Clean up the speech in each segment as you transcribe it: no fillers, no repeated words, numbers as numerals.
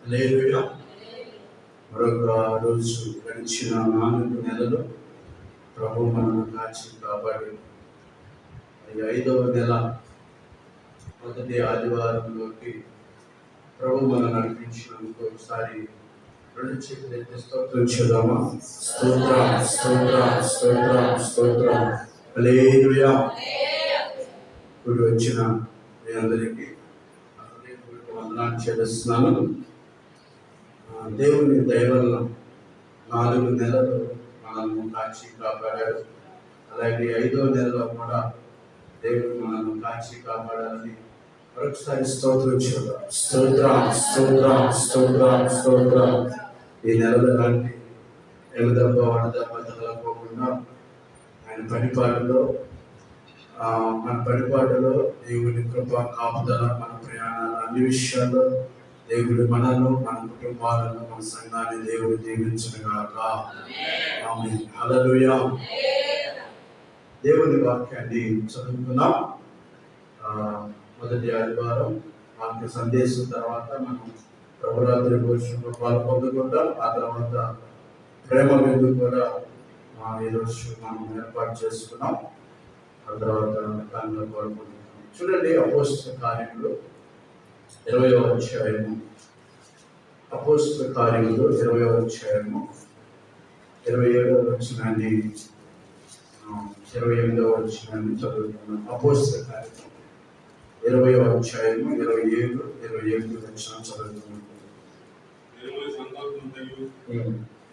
హల్లెలూయా. మరొక రోజు గడిచిన 4 నెలలు ప్రభు మనల్ని కాచి కాపాడి 5వ నెల మొదటి ఆదివారంలోకి ప్రభు మనం నడిపించినందుకు ఒకసారి 2 చేతులు ఎత్తి స్తోత్రం చేద్దామా? స్తోత్రం స్తోత్రం స్తోత్రం స్తోత్రం. హల్లెలూయా. ఇప్పుడు వచ్చిన మీ అందరికీ వందనాలు చెల్లిస్తున్నాను. దేవుని దయ వల్ల 4 నెలలు మనల్ని కాచి కాపాడారు. అలాగే 5వ నెలలో కూడా దేవుడు మనల్ని కాచి కాపాడాలని మరొకసారి స్తోత్రం చేద్దాం. స్తోత్రం స్తోత్రం స్తోత్రం స్తోత్రం. ఈ నెలలో లాంటి ఎడదెబ్బ వడదెబ్బ తగలకోకుండా ఆయన మన పడిపాటులో దేవుని కృప కాపుదల, మన ప్రయాణాలు అన్ని విషయాల్లో దేవుడు మనను, మన కుటుంబాలను, మన సంఘాన్ని దేవుడు దీవించుగాక. ఆమేన్. హల్లెలూయా. దేవుని వాక్యాన్ని చదువుకున్నాం. మొదటి ఆదివారం వాక్య సందేశం తర్వాత మనం ప్రభురాత్రి భోజనంలో పాల్పొందుకుంటాం. ఆ తర్వాత ప్రేమ విందు కూడా ఈరోజు మనం ఏర్పాటు చేసుకున్నాం. ఆ తర్వాత దానిలో పాల్పొందుతాం. చూడండి, అపోస్తల కార్యములు 20వ అధ్యాయము. అపోస్తల కార్యములు 20వ అధ్యాయము 27వ వచనాన్ని 28వ వచనాన్ని చదువుతున్నాం. అపోస్తల కార్యము 20వ అధ్యాయము 27, 28 వచనం చదువుతున్నాం.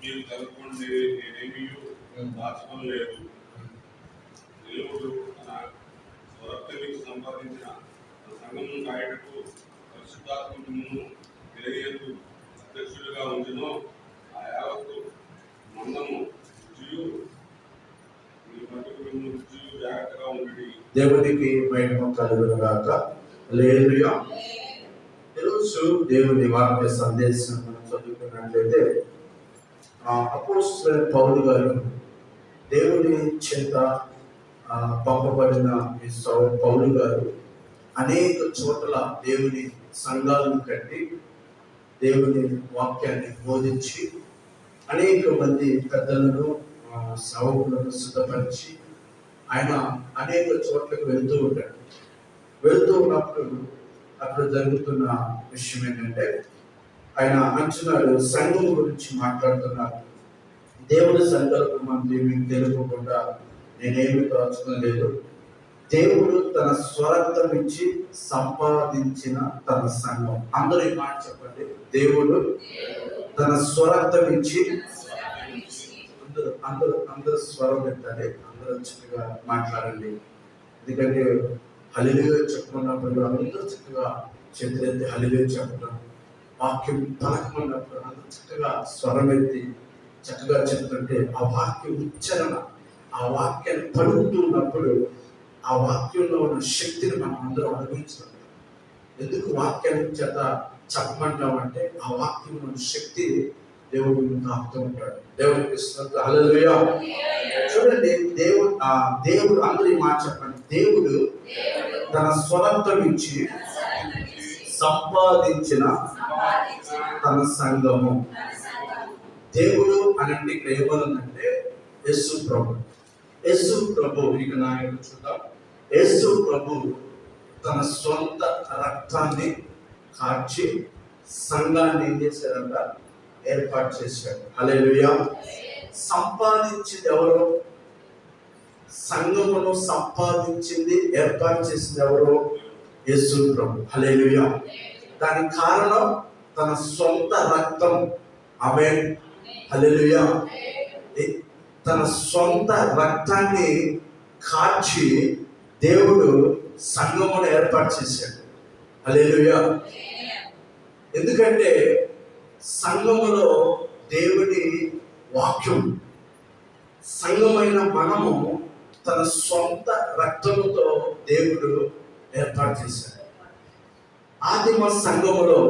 మీరు చదువుకోండి, నేనేమీ దాచుకోలేదు. దేవుడు తన స్వరక్తమికి సంపాదించిన సంఘమును కాయటకు పరిశుద్ధాత్మను తెలియదు అధ్యక్షుడిగా ఉంచును. ఆ యావత్తు మందము జాగ్రత్తగా ఉండి దేవునికి మహిమ కలుగునుగాక. హల్లెలూయా. ఈరోజు దేవుని వాక్య సందేశం మనం చదువుకున్నట్లయితే అపోస్తలుడైన పౌలు గారు దేవుని చేత పంపబడిన ఈ పౌలు గారు అనేక చోట్ల దేవుని సంఘాలను కట్టి దేవుని వాక్యాన్ని బోధించి అనేక మంది పెద్దలను సేవకులను సిద్ధపరిచి ఆయన అనేక చోట్లకు వెళ్తూ ఉంటాడు. వెళ్తూ ఉన్నప్పుడు అక్కడ జరుగుతున్న విషయం ఏంటంటే, ఆయన అంటున్నాడు, సంఘం గురించి మాట్లాడుతున్నాడు. దేవుని సంకల్పం మనకి మీకు తెలుపకుండా నేనేమి దాచుకోలేదు. దేవుడు తన స్వరక్తం ఇచ్చి సంపాదించిన తన సంఘం. అందరూ ఈ మాట చెప్పండి. దేవుడు తన స్వరక్తం ఇచ్చి, అందరూ స్వరం ఎత్తాలి, అందరూ చక్కగా మాట్లాడండి. ఎందుకంటే హల్లెలూయా చెప్పుకున్నప్పుడు అందరూ చక్కగా చేతులెత్తి హల్లెలూయా చెప్పడం, వాక్యం పలకమన్నప్పుడు అందరూ చక్కగా స్వరం ఎత్తి చక్కగా చెప్తుంటే ఆ వాక్యం ఉచ్చారణ, ఆ వాక్యాన్ని పలుకుతున్నప్పుడు ఆ వాక్యంలో ఉన్న శక్తిని మనం అందరం అనుభవించాలి. ఎందుకు వాక్యాన్ని చేత చెప్పమంటామంటే ఆ వాక్యంలో ఉన్న శక్తి దేవుడు తాకుతూ ఉంటాడు. దేవునికి హల్లెలూయా. చూడండి, దేవుడు అందరి మాట చెప్పండి. దేవుడు తన స్వరక్తం ఇచ్చి సంపాదించిన తన సంఘము. దేవుడు అనంటే ఇక్కడ ఏమనుందంటే యేసు ప్రభు. యేసు ప్రభు, ఇక నాయకుడు చూద్దాం. యేసు ప్రభు తన సొంత రక్తాన్ని కార్చి సంఘాన్ని ఏం చేశారంట? ఏర్పాటు చేశాడు. హల్లెలూయా. సంపాదించింది ఎవరు? సంఘమును సంపాదించింది, ఏర్పాటు చేసింది ఎవరు? యేసు ప్రభు. హల్లెలూయా. దానికి కారణం తన సొంత రక్తం. ఆమేన్. హల్లెలూయా. తన సొంత రక్తాన్ని కార్చి దేవుడు సంఘమును ఏర్పాటు చేశాడు. హల్లెలూయా. ఎందుకంటే సంఘములో దేవుని వాక్యం, సంఘమైన మనము తన సొంత రక్తముతో దేవుడు ఏర్పాటు చేశాడు. ఆదిమ సంఘములో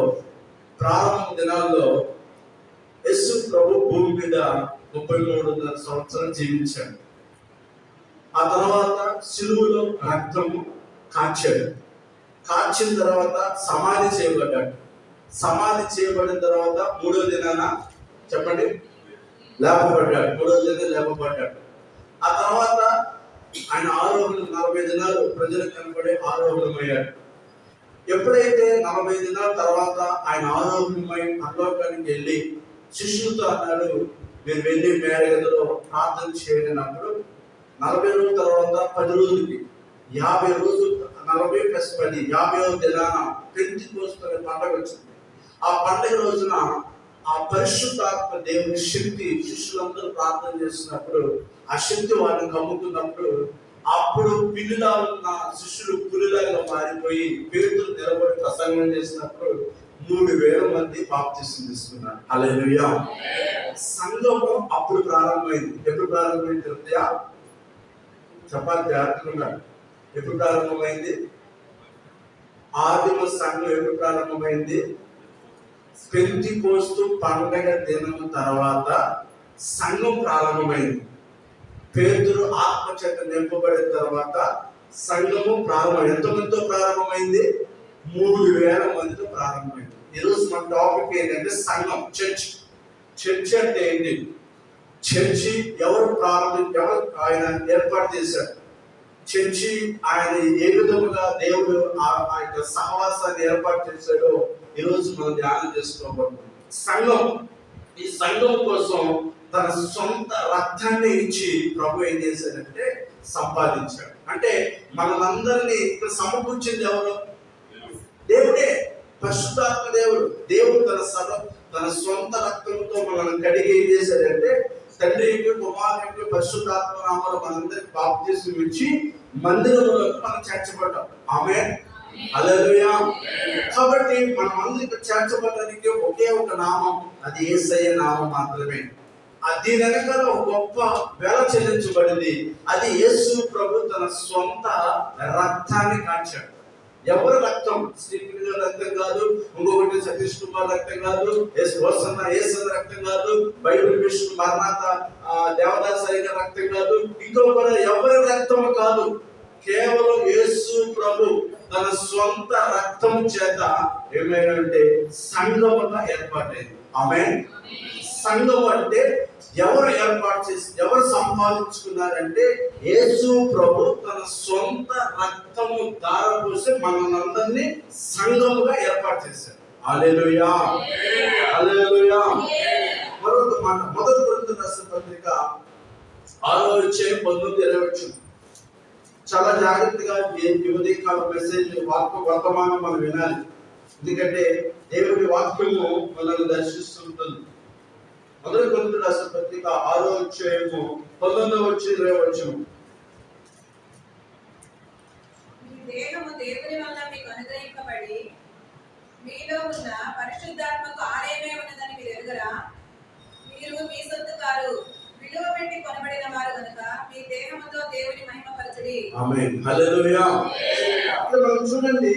ప్రారంభ దినాల్లో యేసు ప్రభు భూమి మీద 33 సంవత్సరాలు జీవించాడు. ఆ తర్వాత సిలువలో రక్తము కార్చాడు. కార్చిన తర్వాత సమాధి చేయబడ్డాడు. సమాధి చేయబడిన తర్వాత 3వ దినాన చెప్పండి లేపబడ్డాడు. 3వ దినం లేపబడ్డాడు. ఆ తర్వాత ఆయన ఆరోహణం 40 దినాలు ప్రజలకు కనబడి ఆరోహణమయ్యాడు. ఎప్పుడైతే 40 దినాల తర్వాత ఆయన ఆరోగ్యమై పరలోకానికి వెళ్ళి శిష్యులతో అన్నాడు, మీరు వెళ్ళి మేడగదిలో ప్రార్థన చేయనప్పుడు 40 రోజుల తర్వాత 10 రోజులకి 50 రోజులు 40 + 10 50వ దినాన పెంతెకోస్తు పండుగ వచ్చింది. ఆ పండుగ రోజున ఆ పరిశుద్ధాత్మ దేవుని శక్తి శిష్యులందరూ ప్రార్థన చేస్తున్నప్పుడు ఆ శక్తి వారిని కమ్ముకున్నప్పుడు అప్పుడు పిల్లిలా ఉన్న శిష్యులు పులిలాగా మారిపోయి పేతురు నిలబడి ప్రసంగం చేసినప్పుడు 3000 మంది బాప్తిసం తీసుకున్నారు. హల్లెలూయా. సంఘము అప్పుడు ప్రారంభమైంది. ఎప్పుడు ప్రారంభమైంది తెలుసా? చెప్పాలి జాగ్రత్తగా. ఎప్పుడు ప్రారంభమైంది? ఆదిమ సంఘం ఎప్పుడు ప్రారంభమైంది? పెంతెకోస్తు పండగ దినం తర్వాత సంఘం ప్రారంభమైంది. పేతురు ఆత్మచేత నింపబడిన తర్వాత సంఘము ప్రారంభమైంది. ఎంతమందితో ప్రారంభమైంది? 3000 మందితో ప్రారంభమైంది. ఈరోజు మన టాపిక్ ఏంటంటే సంఘం, చర్చ్. చర్చ్ అంటే ఏంటి? చర్చి ఎవరు ఆయన ఏర్పాటు చేశారు? చర్చి ఆయన ఏ విధముగా దేవుడు ఆ యొక్క సహవాసాన్ని ఏర్పాటు చేశాడో ఈరోజు మనం ధ్యానం చేసుకోబోతున్నాం. సంఘం, ఈ సంఘం కోసం తన సొంత రక్తాన్ని ఇచ్చి ప్రభు ఏం చేశాడంటే సంపాదించాడు. అంటే మనలందరినీ ఇక్కడ సమకూర్చింది ఎవరు? దేవుడే, పరిశుద్ధాత్మ దేవుడు. దేవుడు తన సొంత రక్తంతో మనల్ని కడిగి ఏం చేశాడంటే తండ్రికి, కుమారునికి, పరిశుద్ధాత్మ నామములో మనందరికి బాప్తిసం ఇచ్చి మందిరంలోకి మనం చేర్చబడ్డాం. ఆమేన్, హల్లెలూయా. కాబట్టి మనం అందరికి చేర్చబడడానికి ఒకే ఒక నామం, అది యేసయ్య నామం మాత్రమే. దీని వెనకాల ఒక గొప్ప వెల చెల్లించబడింది. అది యేసు ప్రభు తన సొంత రక్తాన్ని కాచాడు. ఎవరి రక్తం? శ్రీకృష్ణ రక్తం కాదు, ఇంకొకటి సతీష్ కుమార్ రక్తం కాదు, యేసన్న రక్తం కాదు, బైబిల్ విష్ణు మరణాత దేవదాస్ అయిన రక్తం కాదు, ఇంకొకరు ఎవరి రక్తం కాదు. కేవలం యేసు ప్రభు తన సొంత రక్తం చేత ఏమైనంటే సంఘముగా ఏర్పాటైంది. ఆమేన్. సంఘం అంటే ఎవరు ఏర్పాటు చేసి ఎవరు సంపాదించుకున్నారంటే యేసు ప్రభు తన సొంత రక్తము ధారపోసి మనందరినీ సంఘముగా ఏర్పాటు చేశారు. హల్లెలూయా, హల్లెలూయా. మరొక మాట, మొదటి కొరింథీయులకు రాసిన పత్రిక 6వ అధ్యాయం 19-20. చాలా జాగ్రత్తగా ఉదయకాల మెసేజ్ వర్తమానం మనం వినాలి. ఎందుకంటే దేవుడి వాక్యము మనల్ని దర్శిస్తుంటుంది. మొదటి కొరింథీయులకు రాసిన పత్రిక 6వ అధ్యాయము 19-20. మీ దేహము దేవుని వల్ల మీకు అనుగ్రహింపబడి మీలో ఉన్న పరిశుద్ధాత్మకు ఆలయమే ఉన్నదని మీరు ఎరుగరా? మీరు మీ సొత్తు కారు, విలువ పెట్టి కొనబడిన వారు కనుక మీ దేహముతో దేవుని మహిమపరచుడి. ఆమేన్, హల్లెలూయా. ఇక్కడ మనం చూడండి,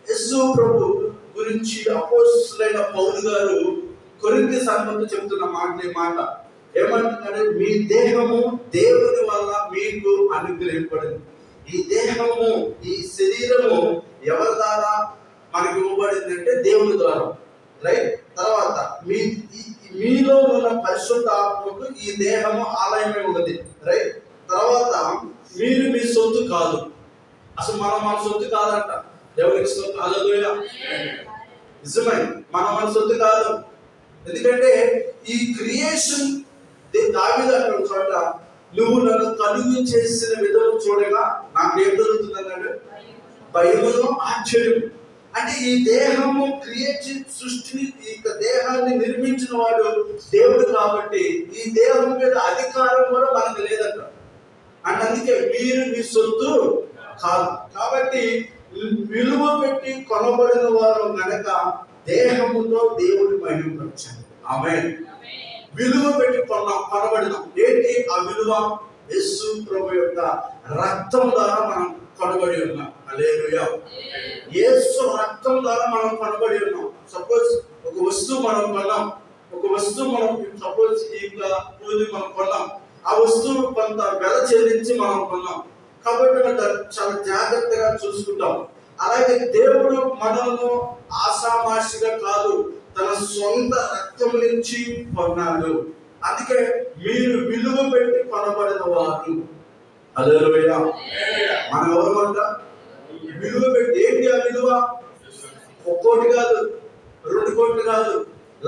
యేసు ప్రభు గురించి అపోస్తలుడైన పౌలు గారు కొరింథీ సంఘంతో చెప్తున్న మాట ఏమంటున్నాడు? మీ దేహము దేవుని వల్ల మీకు అనుగ్రహింపబడింది. ఈ దేహము, ఈ శరీరము ఎవరి ద్వారా మనకి ఇవ్వబడింది అంటే దేవుని ద్వారా, రైట్? తర్వాత మీలో ఉన్న పరిశుద్ధ ఆత్మకు ఈ దేహము ఆలయమే ఉన్నది, రైట్? తర్వాత మీరు మీ సొత్తు కాదు. అసలు మన సొత్తు కాదంట. దేవునికి సొత్తు. హల్లెలూయా. నిజమే, మన సొత్తు కాదు. ఎందుకంటే ఈ క్రియేషన్ దావీదు అన్న చోట నువ్వు నన్ను కలుగు చేసిన విధం చూడగా నాకు ఏం జరుగుతుంది అన్నాడు? భయమును ఆశ్చర్యం. అంటే ఈ దేహము క్రియేట్ సృష్టిని, ఈ దేహాన్ని నిర్మించిన వాడు దేవుడు కాబట్టి ఈ దేహం మీద అధికారం కూడా మనకు లేదంట. అంటే అందుకే మీరు మీ సొత్తు కాదు. కాబట్టి విలువ పెట్టి కొనబడిన వారు గనక దేహముతో దేవుడి మహిమపరచాలి. ఆమేన్. విలువ పెట్టి కొనబడినాం. ఏంటి ఆ విలువ? యేసు ప్రభు యొక్క రక్తం ద్వారా మనం కొనబడి ఉన్నాం. హల్లెలూయా. యేసు రక్తం ద్వారా మనం కొనబడి ఉన్నాం. సపోజ్ ఒక వస్తువు మనం కొన్నాం, సపోజ్ ఇంకా పూజ మనం కొన్నాం. ఆ వస్తువు కొంత వెల చెల్లించి మనం కొన్నాం కాబట్టి చాలా జాగ్రత్తగా చూసుకుంటాం. అలాగే దేవుడు మనల్ని ఆషామాషిగా కాదు, తన సొంత రక్తం నుంచి కొన్నాడు. అందుకే మీరు విలువ పెట్టి కొనబడిన వారు. హల్లెలూయా. మనం ఎవరమంట? విలువ పెట్టి. ఏంటి ఆ విలువ? 1 కోటి కాదు, 2 కోట్లు కాదు,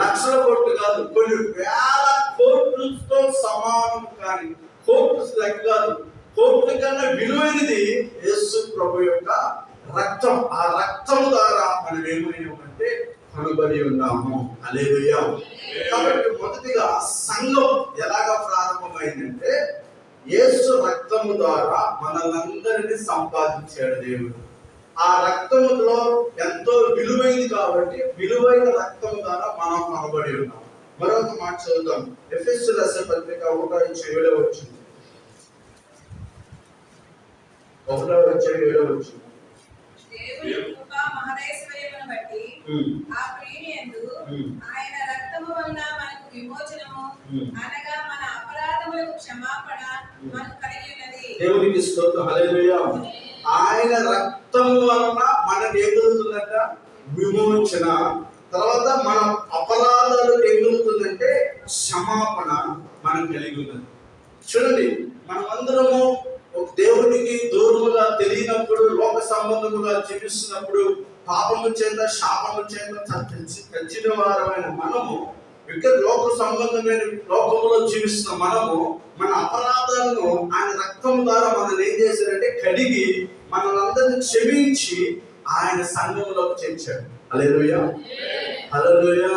లక్షల కోట్లు కాదు, కొన్ని వేల కోట్లతో సమానం. కానీ కోట్లు లెక్క కాదు, కోట్ల కన్నా విలువైనది యేసు ప్రభు యొక్క రక్తం. ఆ రక్తం ద్వారా మనం ఏమైనామంటే కనుబడి ఉన్నాము. హల్లెలూయా. కాబట్టి మొదటిగా సంఘం ఎలాగా ప్రారంభమైందంటే యేసు రక్తము ద్వారా మనలందరినీ సంపాదించాడు దేవుడు. ఆ రక్తములో ఎంతో విలువైంది కాబట్టి విలువైన రక్తం ద్వారా మనం కనబడి ఉన్నాం. మరొక మాట చదువుతాం. ఎఫెసీయుల రాసిన పత్రిక 1:7 వచ్చింది. 1:7 వచ్చింది. దేవుని కృప మహదైశ్వర్యమును బట్టి ఆ ప్రియుని యందు ఆయన రక్తము వలన మనకు విమోచనము అనగా మన అపరాధములకు క్షమాపణ మనకు కలిగి ఉన్నది. దేవునికి స్తోత్రం. హల్లెలూయా. ఆయన రక్తం వలన మనకు ఏం కలుగుతుందంట? విమోచన. తర్వాత మన అపరాధాలు ఏం కలుగుతుందంటే క్షమాపణ మనకు కలిగి ఉన్నది. చూడండి, మనమందరము దేవునికి దూరముగా తెలియనప్పుడు, లోక సంబంధముగా జీవిస్తున్నప్పుడు, పాపము చేత శాపము చేత చచ్చిన వారమైన మనము ఇక్కడ లోక సంబంధమైన లోకములో జీవిస్తున్న మనము మన అపరాధాలను ఆయన రక్తం ద్వారా మనల్ని ఏం చేశారంటే కడిగి మనలందరినీ క్షమించి ఆయన సంఘంలోకి చేర్చాడు. హల్లెలూయా. హల్లెలూయా.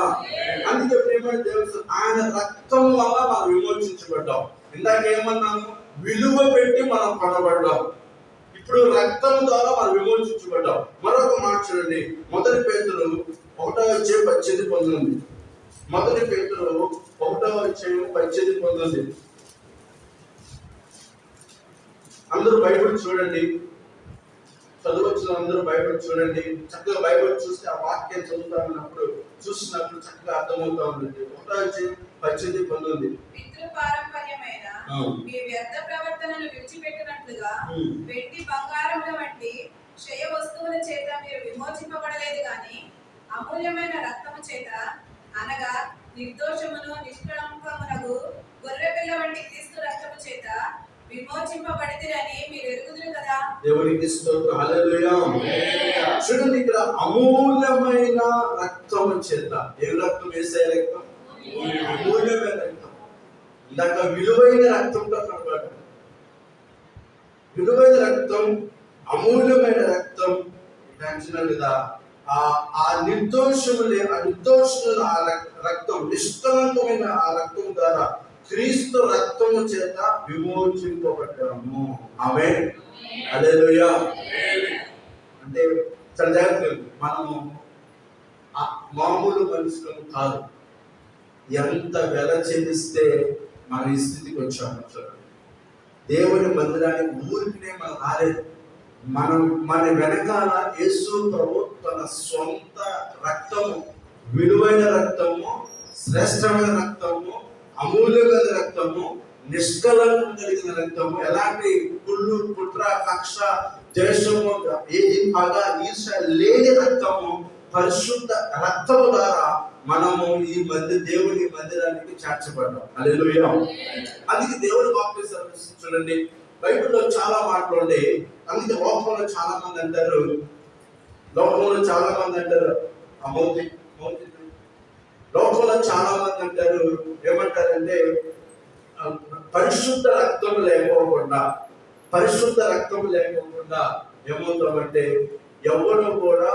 అందుకే ప్రియమైన దేవుడు, ఆయన రక్తం వల్ల మనం విమోచించబడ్డాం. ఇందాక ఏమన్నాము? విలువ పెట్టి మనం కొనబడ్డాం. ఇప్పుడు రక్తం ద్వారా మనం విమోచించబడ్డాం. మరొక మాట చూడండి. 1 పేతురు 1:18-19. 1 పేతురు 1:18-19. అందరూ బైబిల్ చూడండి. చదవచ్చు. అందరూ బైబిల్ చూడండి. చక్కగా బైబిల్ చూస్తే ఆ వాక్యం చదువుతామన్నప్పుడు చూసినప్పుడు చక్కగా అర్థమవుతా ఉంటుంది. 1:18-19. పితృపారంపర్యమైన మీ వ్యర్థ ప్రవర్తనను విడిచిపెట్టినట్లుగా వెండి బంగారముల వంటి క్షయ వస్తువుల చేత మీరు విమోచింపబడలేదు గాని అమూల్యమైన రక్తము చేత, అనగా నిర్దోషమును నిష్కళంకమునకు గొర్రె పిల్ల వంటి క్రీస్తు రక్తము చేత విమోచింపబడితిరని మీరు ఎరుగుదురు కదా. దేవునికి స్తోత్రం. హల్లెలూయా. చూడండి, ఇక్కడ అమూల్యమైన రక్తము చేత. ఏ రక్తం? యేసయ్య రక్తం. అమూల్యమైన రక్తం. ఇందాక విలువైన రక్తంతో కనబడ్డాడు. విలువైన రక్తం, అమూల్యమైన రక్తం. కదా ఆ నిర్దోషుల ఆ రక్తం, నిష్కలంకమైన ఆ రక్తం ద్వారా క్రీస్తు రక్తము చేత విమోచింపబడ్డాము. ఆమేన్. హల్లెలూయా. అంటే చాలా జాగ్రత్తగా, మనము మామూలు మనుషులను కాదు. ఎంత వెల చెల్లిస్తే మన ఈ స్థితికి వచ్చాము. దేవుని మందిరానికి ఊరికినే మనం రాలేదు. మన వెనకాల యేసు ప్రభు తన సొంత రక్తము, విలువైన రక్తము, శ్రేష్టమైన రక్తము, అమూల్యమైన రక్తము, నిష్కలంకం కలిగిన రక్తము, ఎలాంటి కుళ్ళు కుట్ర కక్ష ద్వేషము ఏది పగ ఈర్ష లేని రక్తము, పరిశుద్ధ రక్తము ద్వారా మనము ఈ దేవుని మందిరానికి చేర్చబడ్డాం. హల్లెలూయా. అందుకే దేవుడి వాక్యం చూడండి, బైబిల్లో చాలా మాటలు ఉండే. అందుకే లోకంలో చాలా మంది అంటారు లోకంలో చాలా మంది అంటారు ఏమంటారంటే పరిశుద్ధ రక్తం లేకపోకుండా ఏమవుతామంటే ఎవరు కూడా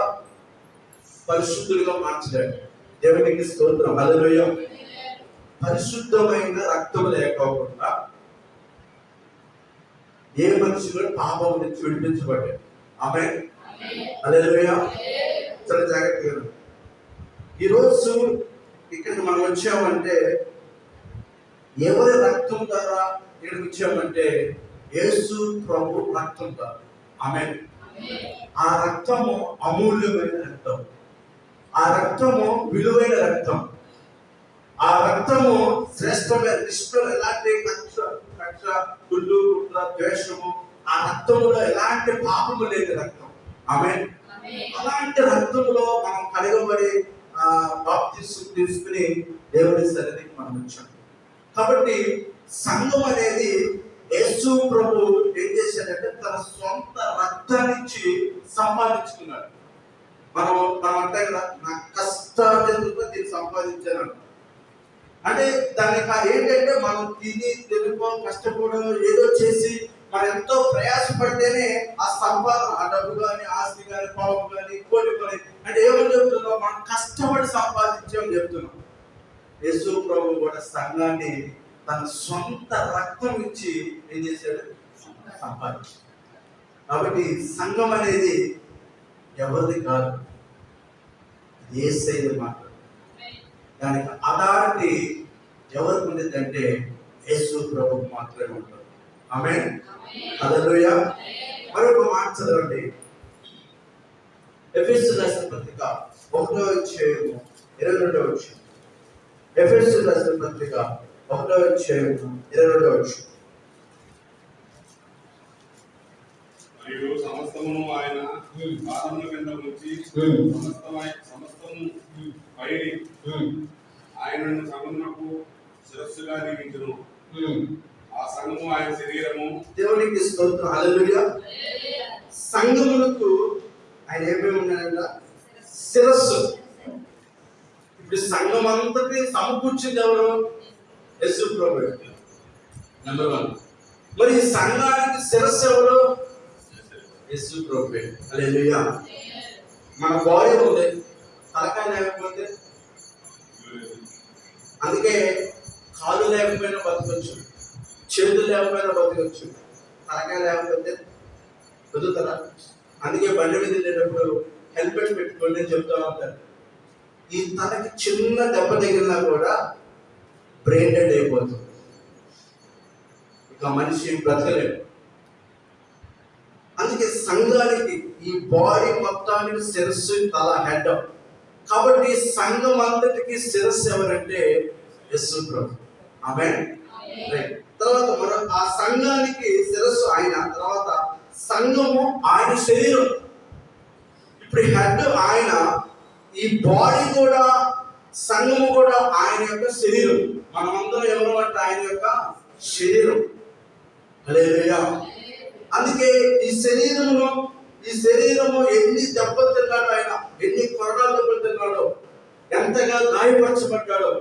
పరిశుద్ధులుగా మార్చలేడు. దేవునికి స్తోత్రం. హల్లెలూయా. పరిశుద్ధమైన రక్తం లేకోకుండా ఏ మనిషి కూడా పాపం నుంచి విడిపించబడ్డాడు. ఆమేన్. హల్లెలూయా. చాలా జాగ్రత్తగా ఈరోజు ఇక్కడికి మనం వచ్చామంటే ఎవరి రక్తం ద్వారా ఇక్కడికి వచ్చామంటే యేసు ప్రభు రక్తం ద్వారా. ఆమేన్. ఆ రక్తము అమూల్యమైన రక్తం. ఆ రక్తము విలువైన రక్తం. ఆ రక్తము శ్రేష్టమైన నిష్ఠలు, ఎలాంటి కక్ష కుళ్ళు కుట్ర ద్వేషము, ఆ రక్తంలో ఎలాంటి పాపము లేని రక్తం. ఆమేన్. అలాంటి రక్తంలో మనం కడగబడి బాప్తిస్మం తీసుకుని దేవుడి సన్నిధికి మనం వచ్చాం. కాబట్టి సంఘం అనేది యేసు ప్రభు ఏం చేశాడంటే తన సొంత రక్తాన్నిచ్చి సంపాదించుకున్నాడు. మనం అంటే కదా, నా కష్టార్జితంతో దీన్ని సంపాదించాను అంటే దానికి ఏంటంటే మనం తిని తెలుగు కష్టపడడం ఏదో చేసి మనం ఎంతో ప్రయాసపడితేనే ఆ సంపాదన, ఆ డబ్బు కానీ ఆస్తి కానీ పాపం కానీ ఇంకోటి కానీ అంటే ఏమని చెప్తున్నాం, మనం కష్టపడి సంపాదించామని చెప్తున్నాం. యేసు ప్రభు కూడా సంఘాన్ని తన సొంత రక్తం ఇచ్చి ఏం చేశాడు, సంపాదించాడు. కాబట్టి సంఘం అనేది ఎవరిది కాదు, యేసయ్యది మాత్రం. దానికి అథారిటీ ఎవరికి ఉండేదంటే యేసు ప్రభువుకు మాత్రమే ఉంటుంది. ఆమేన్, హల్లెలూయా. మరొక మాట చదవండి, ఎఫెసీయులకు రాసిన పత్రిక 1వ అధ్యాయము 22వ వచనం. ఎఫెసీయులకు రాసిన పత్రిక 1వ అధ్యాయము 22వ వచనం. మరియు సమస్తమును ఆయన పాదముల కింద ఉంచి సమస్తము పైని ఆయనను సంఘమునకు శిరస్సుగా నియమించును. ఆ సంఘము ఆయన శరీరము. దేవునికి స్తోత్రం, హల్లెలూయా. సంఘములకు ఆయన ఏమేమి ఉన్నాడంట, శిరస్సు. ఇప్పుడు సంఘం అంతటి సమకూర్చింది ఎవరు, యేసు ప్రభువు. నెంబర్ 1. మరి ఈ సంఘానికి శిరస్సు ఎవరు, యేసు ప్రభువే. హల్లెలూయా. మన బాడీ ఉంది, తలకాయ లేకపోతే, అందుకే కాలు లేకపోయినా బతకొచ్చు, చేతులు లేకపోయినా బతకొచ్చు, తలకాయ లేకపోతే బతుకుతారా? అందుకే బండి మీద వెళ్ళేటప్పుడు హెల్మెట్ పెట్టుకోండి అని చెప్తా ఉంటారు. ఈ తలకి చిన్న దెబ్బ తగిలినా కూడా బ్రెయిన్ డెడ్ అయిపోతుంది, ఇక మనిషి బ్రతకలేడు. అందుకే సంఘానికి ఈ బాడీ మొత్తానికి శిరస్సు, తల, హెడ్. కాబట్టి సంఘం అంతటికి శిరస్సు ఎవరంటే యేసు ప్రభు. ఆమేన్. తర్వాత మనం ఆ సంఘానికి శిరస్సు ఆయన, తర్వాత సంఘము ఆయన శరీరం. ఇప్పుడు హెడ్ ఆయన, ఈ బాడీ కూడా సంఘము కూడా ఆయన యొక్క శరీరం. మనమందరం ఎవరు అంటే ఆయన యొక్క శరీరం. హల్లెలూయా. అందుకే ఈ శరీరము ఎన్ని దెబ్బలు తిన్నాడో ఆయన, ఎన్ని కొరడాలు దెబ్బలు తిన్నాడో, ఎంతగా గాయపరచబడ్డాడో.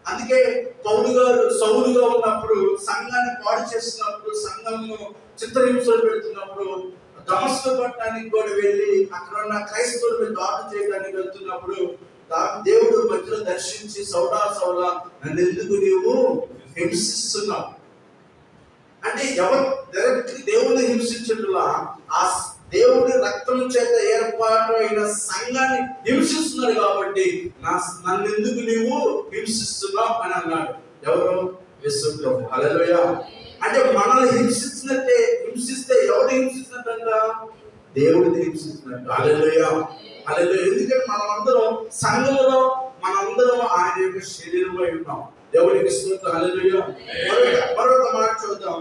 అందుకే పౌలు గారు సౌలుగా ఉన్నప్పుడు సంఘాన్ని పాడు చేస్తున్నప్పుడు, సంఘంను చిత్రహింసలు పెడుతున్నప్పుడు, దమస్కు పట్టణానికి కూడా వెళ్ళి అక్కడ ఉన్న క్రైస్తవులు దాడి చేయడానికి వెళ్తున్నప్పుడు దేవుడు మధ్యలో దర్శించి, సౌలా సౌలా నన్ను ఎందుకు నీవు హింసిస్తున్నావు అంటే, ఎవరు డైరెక్ట్ దేవుడిని హింసించట్లా, ఆ దేవుడి రక్తం చేత ఏర్పాటు అయిన సంఘాన్ని హింసిస్తున్నాడు. కాబట్టి నన్ను ఎందుకు నీవు హింసిస్తున్నావు అని అన్నాడు. ఎవరు? యేసు ప్రభు. హల్లెలూయా. అంటే మనల్ని హింసిస్తే ఎవరు హింసిస్తున్నట్ట? దేవుడిని హింసిస్తున్నట్టు. హల్లెలూయా, హల్లెలూయా. ఎందుకంటే మనమందరం సంఘంలో మనందరం ఆయన యొక్క శరీరమై ఉన్నాం. దేవునికి స్తోత్రం, హల్లెలూయా. మరొక మాట చూద్దాం.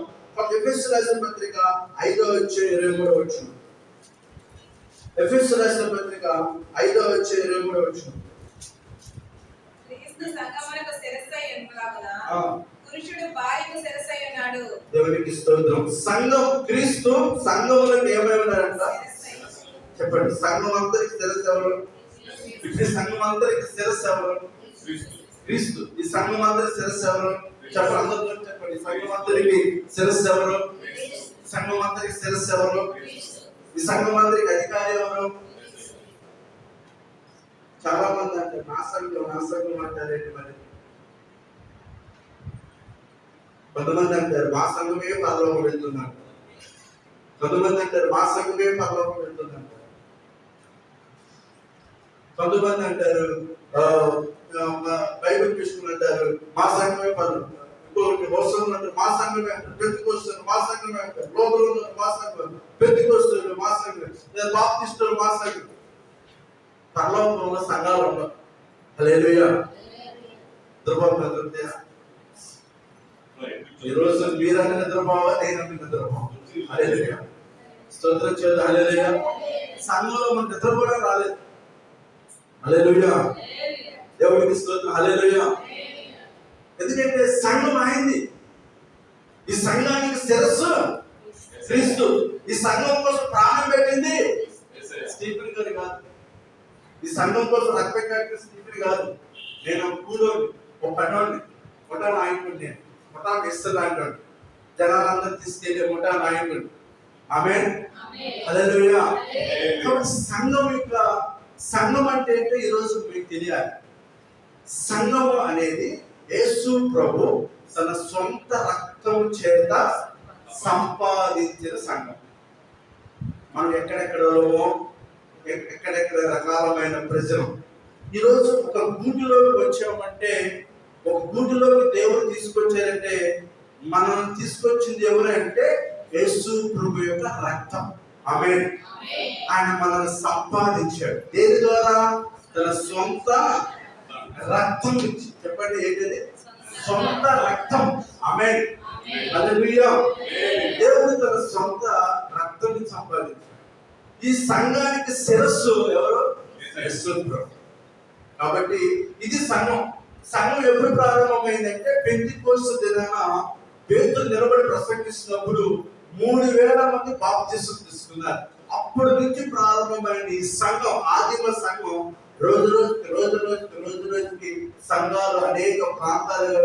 ఎఫెసీయులకు రాసిన పత్రిక 5వ అధ్యాయం 23వ వచనం. ఎఫెసీయులకు రాసిన పత్రిక 5వ అధ్యాయం 23వ వచనం. క్రీస్తు సంఘమునకు శిరస్సై ఉన్నలాగున పురుషుడు భార్యకు శిరస్సై ఉన్నాడు. దేవునికి స్తోత్రం. సంఘం, క్రీస్తు సంఘములకు ఏమై ఉన్నాడంట? చెప్పండి. సంఘం అంతరికి శిరస్సు ఎవరు? ఈ సంఘం అంతరికి శిరస్సు ఎవరు? క్రీస్తు. ఈ సంఘం అంతరికి శిరస్సు ఎవరు? చెప్పండి, అందరూ చెప్పండి. సంఘం అంతరికి శిరస్సు ఎవరు? సంఘం అంతరికి శిరస్సు ఎవరు? ఈ సంఘం అంతరికి అధికారి ఎవరు? చాలా మంది అంటారు నా సంఘం అంటారేంటి మరి? కొంతమంది అంటారు మా సంఘమే పరలోకం వెళ్తున్నారు, కొంతమంది అంటారు మా సంఘమే పరలోకం వెళ్తున్నారు, కొంతమంది అంటారు బైబిల్ తీసుకుని అంటారు మా సంఘమే పరలోకం, ఇంకొకటి వస్తువులు అంటారు మా సంఘమే అంటారు, పెద్దకొస్తారు మా సంఘమే అంటారు, లోపల మా సంఘం, పెద్దకొస్తారు మా సంఘం, బాప్టిస్టులు మా సంఘం. పరలోకంలో సంఘాలు ఉండవు. హల్లెలూయా. నిద్రపోవాలి. ఈ రోజు మీరన్న నిద్రపోవాలి, నేను నిద్రపోవాలి. హల్లెలూయా. స్తోత్రం చేద్దాం. హల్లెలూయా. సంఘంలో మన నిద్ర కూడా రాలేదు. హల్లెలూయా, దేవునికి స్తోత్రం. హల్లెలూయా. ఎందుకంటే సంఘం అయింది. ఈ సంఘానికి శిరస్సు క్రీస్తు. ఈ సంఘం కోసం ప్రాణం పెట్టింది స్టీఫెన్ గారు కాదు. ఈ సంఘం కోసం రక్తం కట్టిన స్టీఫెన్ కాదు. నేను కూలోని, ఒక పనోడిని, ముఠా నాయకుడిని, నేను ముఠా ఇస్తలు అంటాడు. జనాలందరూ తీసుకెళ్లే ముఠా నాయకుడు. ఆమేన్, హల్లెలూయా. కాబట్టి సంఘం అంటే ఏంటో ఈరోజు మీకు తెలియాలి. సంఘం అనేది యేసు ప్రభు తన సొంత రక్తం చేత సంపాదించిన సంఘం. మనం ఎక్కడెక్కడో ఎక్కడెక్కడ రకాలమైన ప్రజలు ఈరోజు ఒక గూటిలోకి వచ్చామంటే, ఒక గూటిలోకి దేవుడు తీసుకొచ్చారంటే మనం తీసుకొచ్చింది ఎవరంటే యేసు ప్రభు యొక్క రక్తం. ఆమేన్. ఆయన మనల్ని సంపాదించాడు. దేని ద్వారా? తన సొంత రక్తం ఇచ్చి. చెప్పండి ఏంటది? సొంత రక్తం. ఆమేన్, హల్లెలూయా. దేవుడు తన సొంత రక్తం సంపాదించాడు. ఈ సంఘానికి శిరస్సు ఎవరు? యేసు ప్రభు. కాబట్టి ఇది సంఘం. సంఘం ఎప్పుడు ప్రారంభమైందంటే పెంతెకోస్తు దినాన పేతురు నిలబడి ప్రసంగిస్తున్నప్పుడు 3000 మంది బాప్తిసం తీసుకున్నారు. అప్పటి నుంచి ప్రారంభమైన ఈ సంఘం, ఆదిమ సంఘం రోజు రోజుకి సంఘాలు అనేక ప్రాంతాలలో,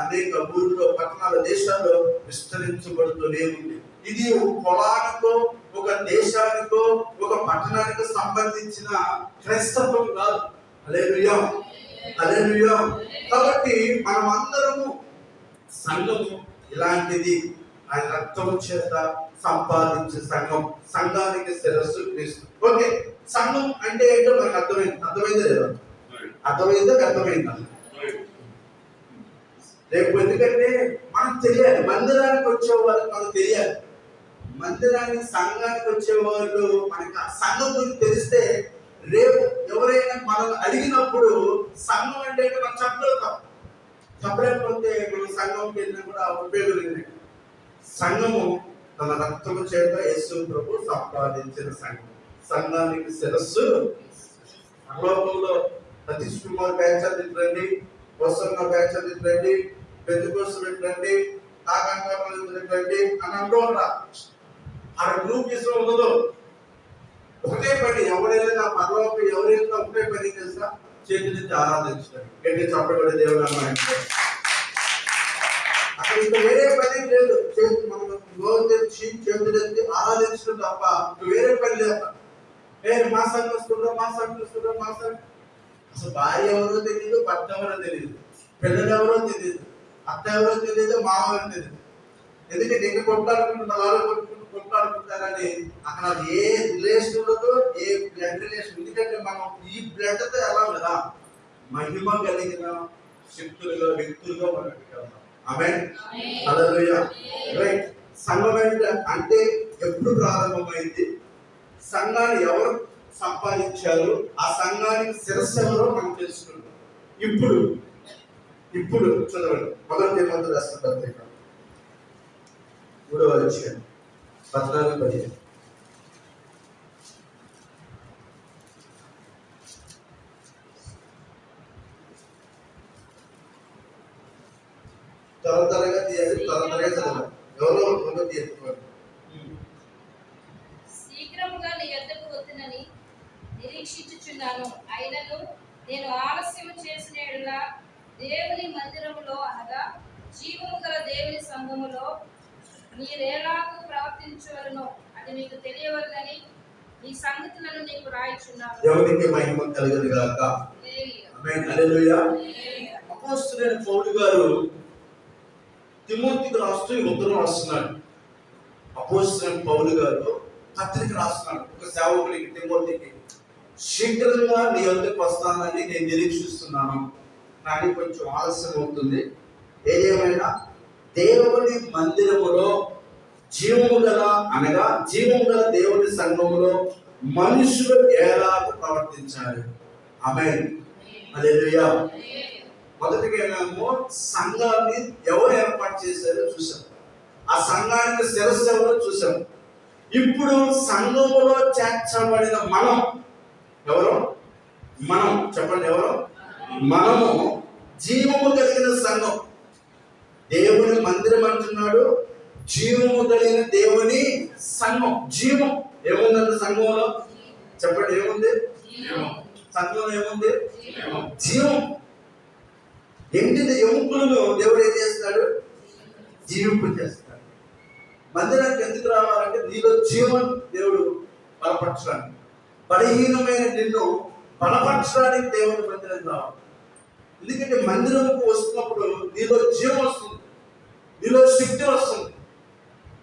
అనేక ఊళ్ళో, పట్టణాల, దేశాల్లో విస్తరించబడుతూనే ఉంది. ఇది ఒక పొలానికో, ఒక దేశానికో, ఒక పట్టణానికో సంబంధించిన క్రైస్తవం కాదు. హల్లెలూయా, హల్లెలూయా. కాబట్టి మనం అందరము సంఘము ఇలాంటిది. ఆయన రక్తం చేత సంపాదించే సంఘం. సంఘానికి శిరస్సు క్రీస్తు. ఓకే, సంఘం అంటే ఏంటో మనకు అర్థమైందా లేదా? అర్థమైందా? రేపు ఎందుకంటే మనకు తెలియాలి. మందిరానికి వచ్చేవాళ్ళు మనకు తెలియాలి. మందిరానికి, సంఘానికి వచ్చేవాళ్ళు మనకి ఆ సంఘం గురించి తెలిస్తే రేపు ఎవరైనా మనం అడిగినప్పుడు సంఘం అంటే మనం చెప్పగలుగుతాం. చెప్పలేకపోతే మనం సంఘంకి వెళ్ళినా కూడా ఉపయోగం. సంఘము తన రక్తము చేత యేసు ప్రభు సంపాదించిన సంఘం. సంఘానికి శిరస్సు. పరలోకంలో సతీష్ కుమార్ బ్యాచ్ రండి, వసన్న బ్యాచ్ రండి, పెద్దకోసం రండి, కాకంటాపల్లి రండి అని అంటూ ఉంటా. ఆ గ్రూప్ ఇష్టం ఉండదు. ఒకటే పని. ఎవరైనా పరలోకం ఎవరైనా ఒకటే పని చేస్తా, చేతులెత్తి ఆరాధించడం. ఏంటి చెప్పబడే దేవుడు అన్నమాట. అక్కడ ఇంకా వేరే పని లేదు. మనం నోరు తెచ్చి చేతులెత్తి ఆరాధించడం తప్ప వేరే పని లేదు. మా సంఘం అసలు భార్య ఎవరో తెలియదు, భర్త ఎవరో తెలియదు, పిల్లలు ఎవరో తెలియదు, అత్త ఎవరో తెలియదు, మామ ఎవరో తెలియదు. ఎందుకంటే ఎన్ని కొట్లాడుకుంటారని అక్కడ ఏ రిలేషన్ ఉండదు, ఏ బ్లడ్ రిలేషన్. ఎందుకంటే మనం ఈ బ్లడ్ తో ఎలా కదా మహిమ కలిగిన శక్తులుగా, వ్యక్తులుగా మనం వెళ్తాం. ఆమేన్, హల్లెలూయా. రైట్. సంఘం అంటే ఎప్పుడు ప్రారంభమైంది? సంఘాన్ని ఎవరు సంపాదించారు? ఆ సంఘానికి శిరస్సు ఎవరో మనం తెలుసుకుంటాం. ఇప్పుడు చదవండి. 1 తిమోతి రాసిన పత్రిక 3వ అధ్యాయం 14-15. త్వరగా తీయాలి, త్వరగా చదవాలి. ఎవరో ముందు తీసుకోండి. శీఘ్రముగా నీ యొద్దకు వద్దునని నిరీక్షించుచున్నాను. అయినను నేను ఆలస్యం చేసిన యెడల దేవుని మందిరములో, అనగా జీవము గల దేవుని సంఘములో మీరెలాగూ ప్రవర్తించవలెనో అది మీకు తెలియవలెనని ఈ సంగతులను నీకు రాయిచున్నాను. దేవునికి మహిమ కలుగును గాక. ఆమేన్, హల్లెలూయా. అపోస్తలుడైన పౌలు గారు తిమోతికి రాస్తూ ఉత్తరం రాస్తున్నాడు. అపోస్తలుడైన పౌలు గారు పత్రిక రాస్తున్నాడు ఒక సేవకుడికి, తిమోతికి. శీఘ్రంగా నీ వద్దకు వస్తానని నేను నిరీక్షిస్తున్నాను, కానీ కొంచెం ఆలస్యం అవుతుంది. ఏదేమైనా దేవుని మందిరములో జీవము గల, అనగా జీవము గల దేవుని సంఘములో మనుషులు ఎలాగో ప్రవర్తించాలి. ఆమేన్, హల్లెలూయా. మొదటిగా ఏమో సంఘాన్ని ఎవరు ఏర్పాటు చేశారో చూసాం. ఆ సంఘానికి శిరస్సు ఎవరో చూసాం. ఇప్పుడు సంఘములో చేర్చబడిన మనం ఎవరు? మనం చెప్పండి, ఎవరు? మనము జీవము కలిగిన సంఘం. దేవుని మందిరం అంటున్నాడు, జీవము కలిగిన దేవుని సంఘం. జీవం ఏముందండి సంఘంలో? చెప్పండి, ఏముంది సంఘంలో? ఏముంది? జీవం. ఎండిన ఎముకలను దేవుడు ఏం చేస్తాడు? జీవింపు చేస్తాడు. మందిరానికి ఎందుకు రావాలంటే నీలో జీవం దేవుడు బలపరచడానికి, బలహీనమైన నిన్ను బలపరచడానికి దేవుడు మందిరం రావాలి. ఎందుకంటే మందిరంకు వస్తున్నప్పుడు నీలో జీవం వస్తుంది, నీలో శక్తి వస్తుంది,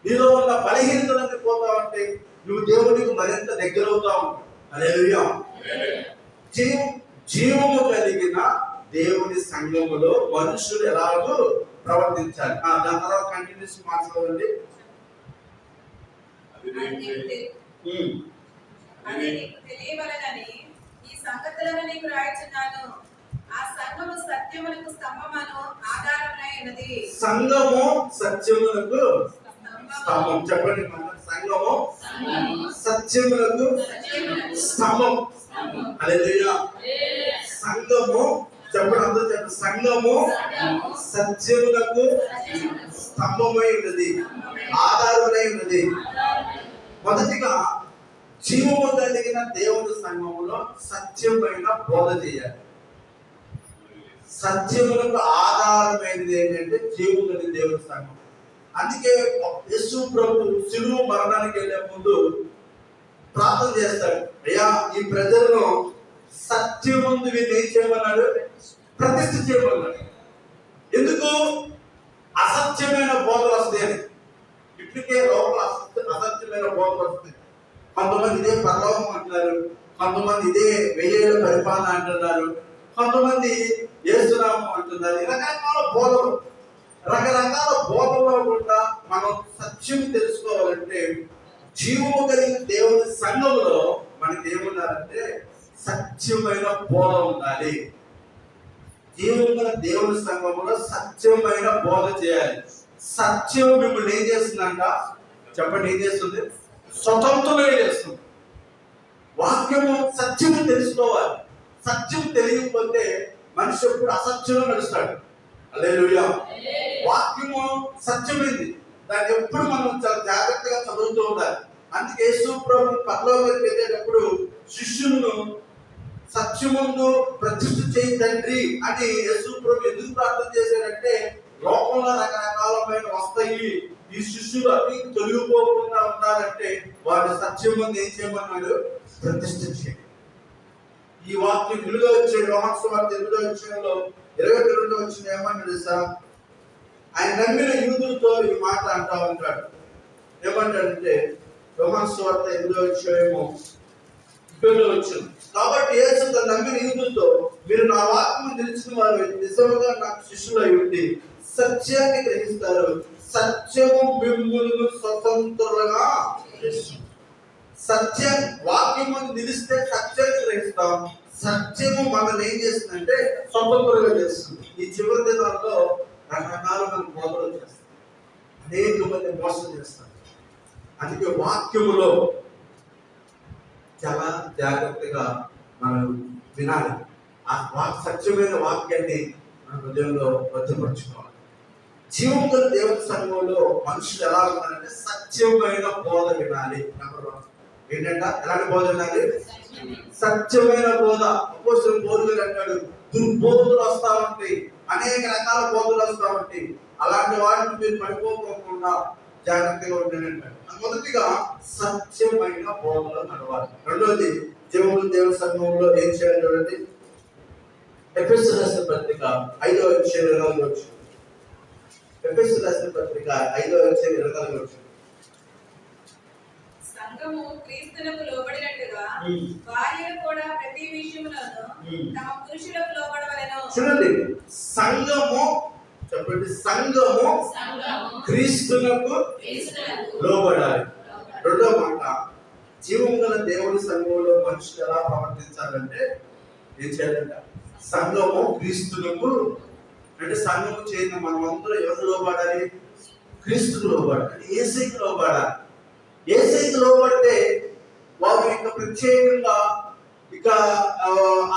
నీలో ఉన్న బలహీనతలన్నీ పోతా ఉంటే నువ్వు దేవునికి మరింత దగ్గర అవుతా ఉంటావు. హల్లెలూయా. జీవము కలిగిన దేవుని సంఘములో మనుషులు ఎలాగో ప్రవర్తించాలి. దాని తర్వాత కంటిన్యూస్ మాట్లాడండి. అది నీకు తెలియవలెనని ఈ సంగతులను నీకు రాయుచున్నాను. ఆ సంఘము సత్యమునకు స్తంభమును ఆధారమునై ఉన్నది. సంఘము సత్యమునకు స్తంభం. చెప్పండి, సంఘము సత్యమునకు స్తంభం. హల్లెలూయా. సంఘము చెప్పండి, అందరూ చెప్పండి, సంఘము సత్యమునకు స్తంభమై ఉన్నది, ఆధారమై ఉన్నది. మొదటిగా జీవము కలిగిన దేవుని సంఘములో సత్యమైన బోధ చేయాలి. సత్యములకు ఆధారమైనది ఏంటంటే జీవము కలిగిన దేవుని సంఘం. అందుకే యేసు ప్రభు శిలువ మరణానికి వెళ్ళే ముందు ప్రార్థన చేస్తాడు, అయ్యా ఈ ప్రజలను సత్యమందు వీళ్ళు ఏం చేయమన్నాడు? ప్రతిష్ఠ చేయమన్నాడు. ఎందుకు? అసత్యమైన బోధలు వస్తాయని. ఇప్పటికే లోపల అసత్యమైన బోధలు వస్తాయి. కొంతమంది ఇదే పరలోకం అంటున్నారు, కొంతమంది ఇదే 1000 ఏళ్ల పరిపాలన అంటున్నారు, కొంతమంది యేసునామం అంటున్నారు. రకరకాల బోధలు, రకరకాల బోధల్లో కూడా మనం సత్యం తెలుసుకోవాలంటే జీవము కలిగిన దేవుని సంఘంలో మనకి ఏమున్నారంటే సత్యమైన బోధ ఉండాలి. జీవము గల దేవుని సంఘంలో సత్యమైన బోధ చేయాలి. సత్యం మిమ్మల్ని ఏం చేస్తుందంట? చెప్పండి, ఏం చేస్తుంది? స్వతంత్రంగా చేస్తుంది. వాక్యము సత్యము తెలుసుకోవాలి. సత్యం తెలియకపోతే మనిషి ఎప్పుడు అసత్యంలో నడుస్తాడు. హల్లెలూయా. వాక్యము సత్యమైంది, దాన్ని ఎప్పుడు మనం చాలా జాగ్రత్తగా చదువుతూ ఉండాలి. అందుకే యేసు ప్రభు పరలోకానికి వెళ్ళేటప్పుడు శిష్యులను సత్యముందు ప్రతిష్ఠ చేయి తండ్రి అని యేసు ప్రభు ఎందుకు ప్రార్థన చేశాడంటే లోకంలో రకరకాలమైన వస్తాయి, ఈ శిష్యులు అవి తొలగిపోకుండా ఉండాలంటే వాడు సత్యం ముందు ఏం చేయమన్నాడు? ప్రతిష్ఠ చేయండి. ఈ వాక్యం 8వ అధ్యాయం యోహాను సువార్త 8వ అధ్యాయంలో 22వ వచనం ఏమన్నాడు సార్? ఆయన నమ్మిన యూదులతో ఈ మాట అంటా ఉంటాడు. ఏమంటాడంటే యోహాను సువార్త 8వ అధ్యాయము 20వ వచనం, కాబట్టి యేసు తన నమ్మిన యూదులతో మీరు నా వాక్యము తెలిసిన వారు నిజంగా నాకు శిష్యులై ఉండి సత్యాన్ని గ్రహిస్తారు, సత్యము మిమ్ములను స్వతంత్రులుగా చేస్తుంది. సత్య వాక్యము నిలిస్తే సత్యాన్ని గ్రహిస్తాం. సత్యము మనల్ని ఏం చేస్తుందంటే స్వతంత్రంగా చేస్తుంది. ఈ చివరి దినాల్లో రకరకాలమైన బోధలు చేస్తాం, అనేక మంది మోసం చేస్తారు. అందుకే వాక్యములో చాలా జాగ్రత్తగా మనం వినాలి. ఆ సత్యమైన వాక్యాన్ని మన హృదయంలో భద్రపరచుకోవాలి. జీవం గల దేవుని సంఘంలో మనుషులు ఎలా ఉన్నారంటే సత్యమైన బోధ వినాలి. నెంబర్ 1 ఏంటంటే ఎలాంటి బోధ వినాలి? సత్యమైన బోధ. అపోస్తలుడు పౌలు గారు అంటాడు, దుర్బోధలు వస్తా ఉంటాయి, అనేక రకాల బోధలు వస్తా ఉంటాయి, అలాంటి వాటిని మీరు పడిపోకుండా జాగ్రత్తగా ఉండండి. మొదటిగా సత్యమైన బోధలు నడవాలి. రెండోది జీవముల దేవుని సంఘంలో ఏం చేయాలి చూడండి. ఎఫెసీయులకు రాసిన పత్రిక 5వ అధ్యాయం 24వ వచనం. ఎఫెసీయులకు రాసిన పత్రిక 5వ అధ్యాయం 24వ వచనం. సంఘము క్రీస్తునకు లోబడినట్టుగా భార్యలు కూడా ప్రతి విషయములోనూ తమ పురుషులకు లోబడవలెను. చూడండి, సంఘము చెప్పండి, సంఘము క్రీస్తునకు లోబడాలి. రెండో మాట, జీవం గల దేవుని సంఘంలో మనుషులు ఎలా ప్రవర్తించాలంటే ఏం చేయాలంట? సంఘము క్రీస్తునకు, అంటే సంఘము చేయని మనం అందరూ ఎవరు లోబడాలి? క్రీస్తుకు లోబడాలి, యేసుకు లోబడాలి. యేసయ్యకు లోబడితే వారు ఇక ప్రత్యేకంగా ఇక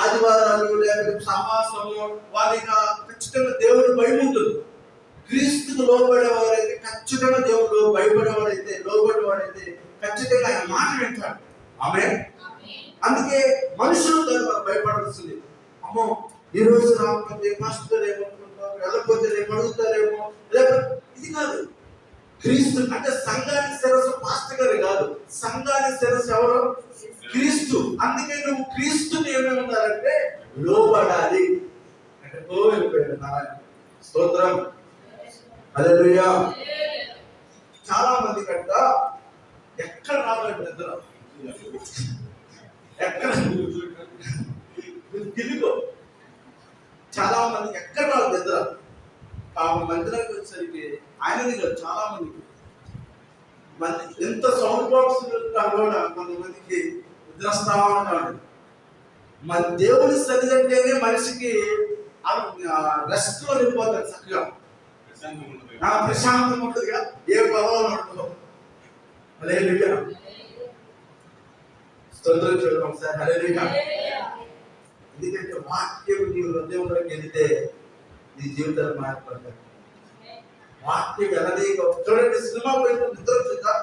ఆదివారాలు లేకపోతే సమాసము వారికి ఖచ్చితంగా దేవుడు భయం ఉంటుంది. క్రీస్తుకు లోబడేవారైతే ఖచ్చితంగా దేవుడు భయపడేవాడైతే లోబడేవాడైతే ఖచ్చితంగా ఆయన మాట వింటాడు. ఆమేన్. అందుకే మనుషులు మనం భయపడాల్సింది. అమ్మో ఈ రోజు రాకపోతే పాస్టర్ ఏమనుకుంటారు, వెళ్ళకపోతే రేపు అడుగుతారేమో, లేకపోతే ఇది కాదు. క్రీస్తు అంటే సంఘానికి శిరస్సు పాస్టర్ గారు కాదు, సంఘానికి శిరస్సు ఎవరు? క్రీస్తు. అందుకే నువ్వు క్రీస్తుని ఏమేమి ఉన్నారంటే లోబడాలి అంటే వెళ్ళిపోయాడు నారాయణ. స్తోత్రం, హల్లెలూయా. చాలా మంది కంట ఎక్కడ రావాలి నిద్ర, ఎక్కడ తెలుగు చాలా మంది ఎక్కడ రాదు నిద్ర. ఆ మందిరానికి వచ్చేసరికి ఆయనది కాదు, చాలా మందికి ఎంత సౌండ్ బాక్స్ కూడా కొంతమందికి నిద్ర వస్తా ఉంటాడు. మన దేవుని సన్నిధి అంటేనే మనిషికి రెస్ట్ లో వెళ్ళిపోతాడు, చక్కగా ప్రశాంతంగా ఉంటుందిగా, ఏ ప్రభావం ఉండదు. హల్లెలూయా. స్తోత్రం చూడండి ఒకసారి. హల్లెలూయా. ఎందుకంటే వాక్యం నీ హృదయంలోకి వెళితే నీ జీవితాలు మారిపోతాయి. వాక్యం వెళ్ళదే చూడండి, సినిమా పోయిన నిద్ర వచ్చిందా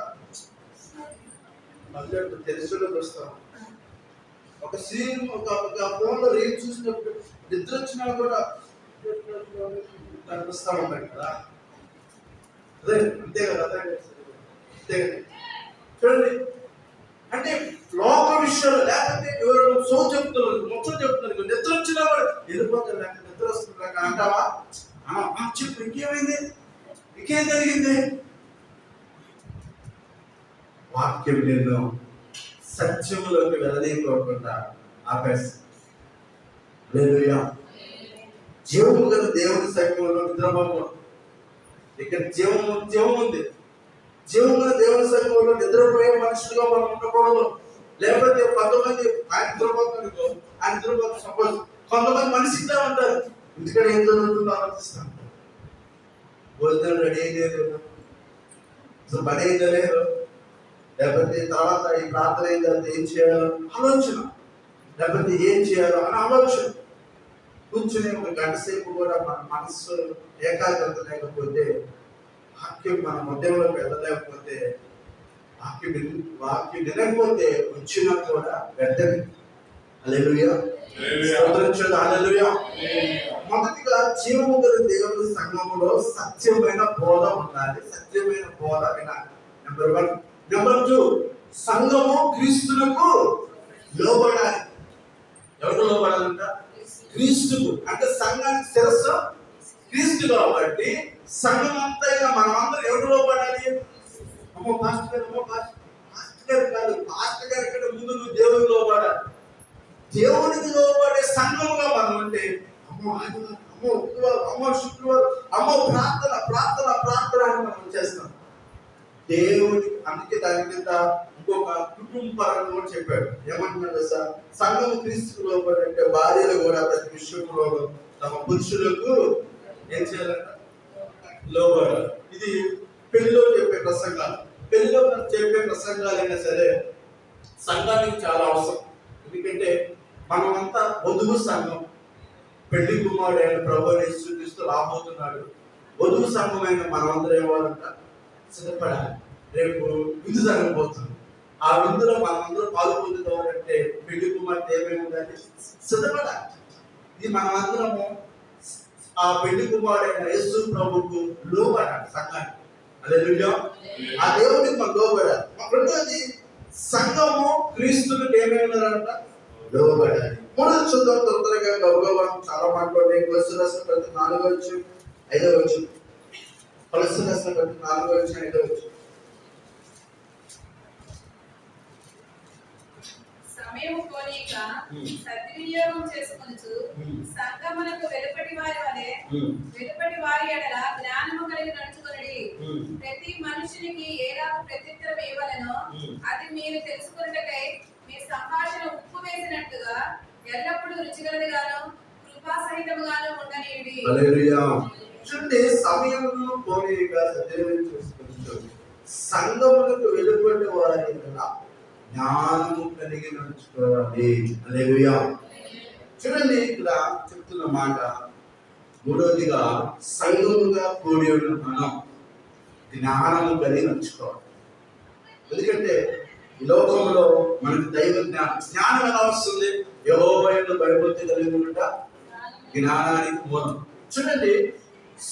మళ్ళీ తెలుసులోకి వస్తాం. ఒక సీన్ ఒక ఫోన్ లో రీల్ చూసినప్పుడు నిద్ర వచ్చినా కూడా కనిపిస్తా ఉంటాయి కదా. అదే అంతే కదా, అదే అంతే కదా. చూడండి, అంటే లోక విషయాలు లేకపోతే ఎవరు సో చెప్తున్నారు, మొత్తం చెప్తున్నారు, నిద్ర వచ్చినా కూడా వెళ్ళిపోతారు. లేకపోతే నిద్ర వస్తుంది అంటావా? చెప్పు, ఇంకేమైంది, ఇంకేం జరిగింది? వాక్యం నిన్ను సత్యములోకి వెళ్ళలేకోకుండా ఆపేస్తుంది. హల్లెలూయా. జీవము గల దేవుని సంఘంలో నిద్రపోము. ఇక్కడ జీవం ఉంది. జీవం గల దేవుని సంఘంలో నిద్రపోయే మనుషులుగా మనం ఉండకూడదు. లేకపోతే కొంతమంది ఆయన నిద్రపోతారు, ఆయన నిద్రపోతారు. సపోజ్ కొంతమంది మనిషిగా ఉంటారు, ఇంటికాడ ఏం జరుగుతుందో ఆలోచిస్తాను. భోజనం రెడీ అయ్యేది అసలు పని అయిందో లేదు, లేకపోతే తర్వాత ఈ ప్రార్థన అయిన తర్వాత ఏం చేయాలో ఆలోచన, లేకపోతే ఏం చేయాలో అని ఆలోచన. కూర్చుని ఒక గంట సేపు కూడా మన మనస్సు ఏకాగ్రత లేకపోతే, వాక్యం మన మధ్యలోకి వెళ్ళలేకపోతే, వాక్యం వినకపోతే వచ్చినా కూడా వ్యర్థమే. హల్లెలూయా. హల్లెలూయా. మొదటిగా జీవము గల దేవుని సంఘములో సత్యమైన బోధ ఉండాలి, సత్యమైన బోధ వినాలి. నెంబర్ 1. నెంబర్ 2, సంఘము క్రీస్తులకు లోబడాలి. ఎవరు లోబడాలంట? క్రీస్తుకు. అంటే సంఘానికి శిరస్సు క్రీస్తు కాబట్టి సంఘం అంతా మనమందరం ఎవరు లోబడాలి? అమ్మో పాస్టర్ గారు, అమ్మో పాస్టర్ గారు కాదు, పాస్టర్ గారి కంటే ముందు నువ్వు దేవునికి లోబడాలి. దేవునికి లోబడే సంఘముగా మనం అంటే అమ్మో ఆదివారం, అమ్మో బుధవారం, అమ్మో శుక్రవారం, అమ్మో ప్రార్థన ప్రార్థన ప్రార్థన అని మనం చేస్తాం. దేవుని అందుకే దాని కింద ఇంకొక కుటుంబ పరంగా కూడా చెప్పాడు. ఏమంటున్నాడు సార్? సంఘము క్రీస్తుకు లోబడి అంటే భార్యలు కూడా ప్రతి విషయంలో తమ పురుషులకు ఏం చేయాలంట? లోబడాలి. ఇది పెళ్లిలో చెప్పే ప్రసంగాలు. పెళ్లిలో చెప్పే ప్రసంగాలైనా సరే సంఘానికి చాలా అవసరం. ఎందుకంటే మనమంతా వధువు సంఘం. పెళ్లి కుమారుడైన ప్రభువుని యేసుక్రీస్తు రాబోతున్నాడు. వధువు సంఘమైన మనమందరం ఏమవ్వాలంట? సిద్ధపడాలి. రేపు విందు జరగబోతుంది. ఆ విందులో మనమందరం పాల్గొంటున్నామంటే పెళ్లి కుమార్తె ఏమేమి ఉండాలి? సిద్ధపడాలి. ఇది మనమందరము ఆ పెళ్లి కుమారుడైన యేసు ప్రభువుకు లోబడాలి. సంఘానికి. హల్లెలూయా. ఆ దేవునికి మనం లోబడాలి. రెండోది, సంఘము క్రీస్తునికి ఏమేమి ఉన్నారంట? లోబడాలి. మూడోది చూద్దాం తొందరగా. గౌరవం చాలా మాట్లాడే కొలస్సీ రాసిన పత్రిక 4:5. కొలస్సీ రాసిన పత్రిక 4:5. సమయం పోనీక సద్వినియోగం చేసుకొనుచు సంఘమునకు వెలుపటి వారి వలె వెలుపటి వారి ఎడల జ్ఞానము కలిగి నడుచుకొనుడి. ప్రతి మనుషునికి ఏలాగు ప్రత్యుత్తరం ఇవ్వలనో అది మీరు తెలుసుకొనుటకై మీ సంభాషణ ఉప్పు వేసినట్టుగా ఎల్లప్పుడూ రుచిగలదిగాను కృపా సహితముగాను ఉండనియుడి. హల్లెలూయా. చూడండి, సమయమును పోనీక సద్వినియోగం చేసుకొనుచు సంఘములకు వెలుపటి వారి జ్ఞానము కలిగి నడుచుకోవాలి. హల్లెలూయా. చూడండి, ఇక్కడ చెప్తున్న మాట, మూడవదిగా సంఘముగా కూడి ఉన్న మనం జ్ఞానము కలిగి నడుచుకోవాలి. ఎందుకంటే ఈ లోకంలో మనకు దైవ జ్ఞానం ఎలా వస్తుంది? యెహోవా యందు భయభక్తి కలిగి ఉండుట జ్ఞానానికి మూలం. చూడండి,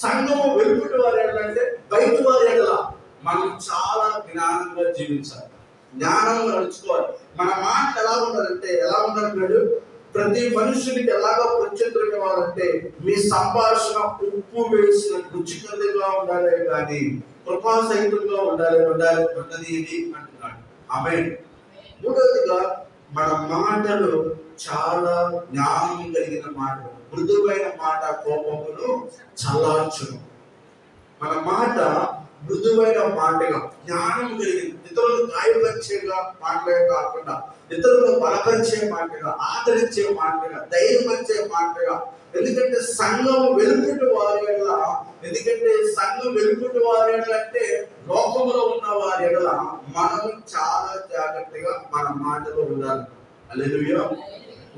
సంఘము వెలుపటి వారి అంటే బయట వారి ఎడల మనం చాలా జ్ఞానంగా జీవించాలి, జ్ఞానంగా నడుచుకోవాలి. మన మాట ఎలా ఉండాలంటే ప్రతి మనుషునికి ఎలాగో ప్రత్యుత్తరం ఇవ్వాలంటే మీ సంభాషణ ఉప్పు వేసిన రుచికరంగా ఉండాలి, కానీ కృపాసహితంగా ఉన్నది ఇది అంటున్నాడు. ఆమేన్. మూడవదిగా మన మాటలు చాలా జ్ఞానం కలిగిన మాటలు, మృదువైన మాట కోపమును చల్లార్చును. మన మాట మృదువైన మాటగా, జ్ఞానం కలిగింది, ఇతరులను గాయపరిచేగా మాటలే కాకుండా ఇతరులను బలపరిచే మాటగా, ఆదరించే మాటగా, ధైర్యపరిచే మాటగా. ఎందుకంటే సంఘం వెలుపటి వారి ఎడల, అంటే లోకంలో ఉన్న వారి ఎడల మనం చాలా జాగ్రత్తగా మన మాటలో ఉండాలి. హల్లెలూయా.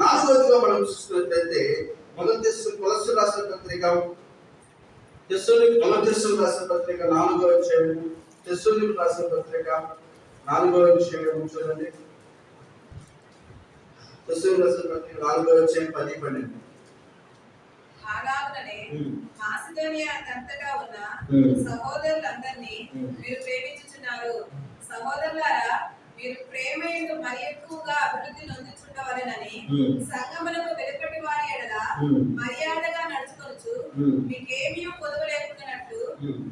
నాలుగవదిగా మనం చూసినట్లయితే మొదటి కొలస్సీయులకు రాసిన పత్రిక 4వ అధ్యాయం, తెస్సలోనికీయులకు రాసిన పత్రిక 4వ అధ్యాయం చూడండి. తెస్సలోనికీయులకు రాసిన పత్రిక 4వ అధ్యాయం 10-12. అలాగనే మాసిదోనియా అంతటా ఉన్న సహోదరులందరినీ మీరు ప్రేమించుచున్నారు. సహోదరులారా, మీరు ప్రేమ యందు మరి ఎక్కువగా అభివృద్ధి నొందుచుండవలెనని సంఘములకు వెలుపటి వారి ఎడల మర్యాదగా నడుచుకొనుచు మీకేమీ కొదువ లేకుండానట్లు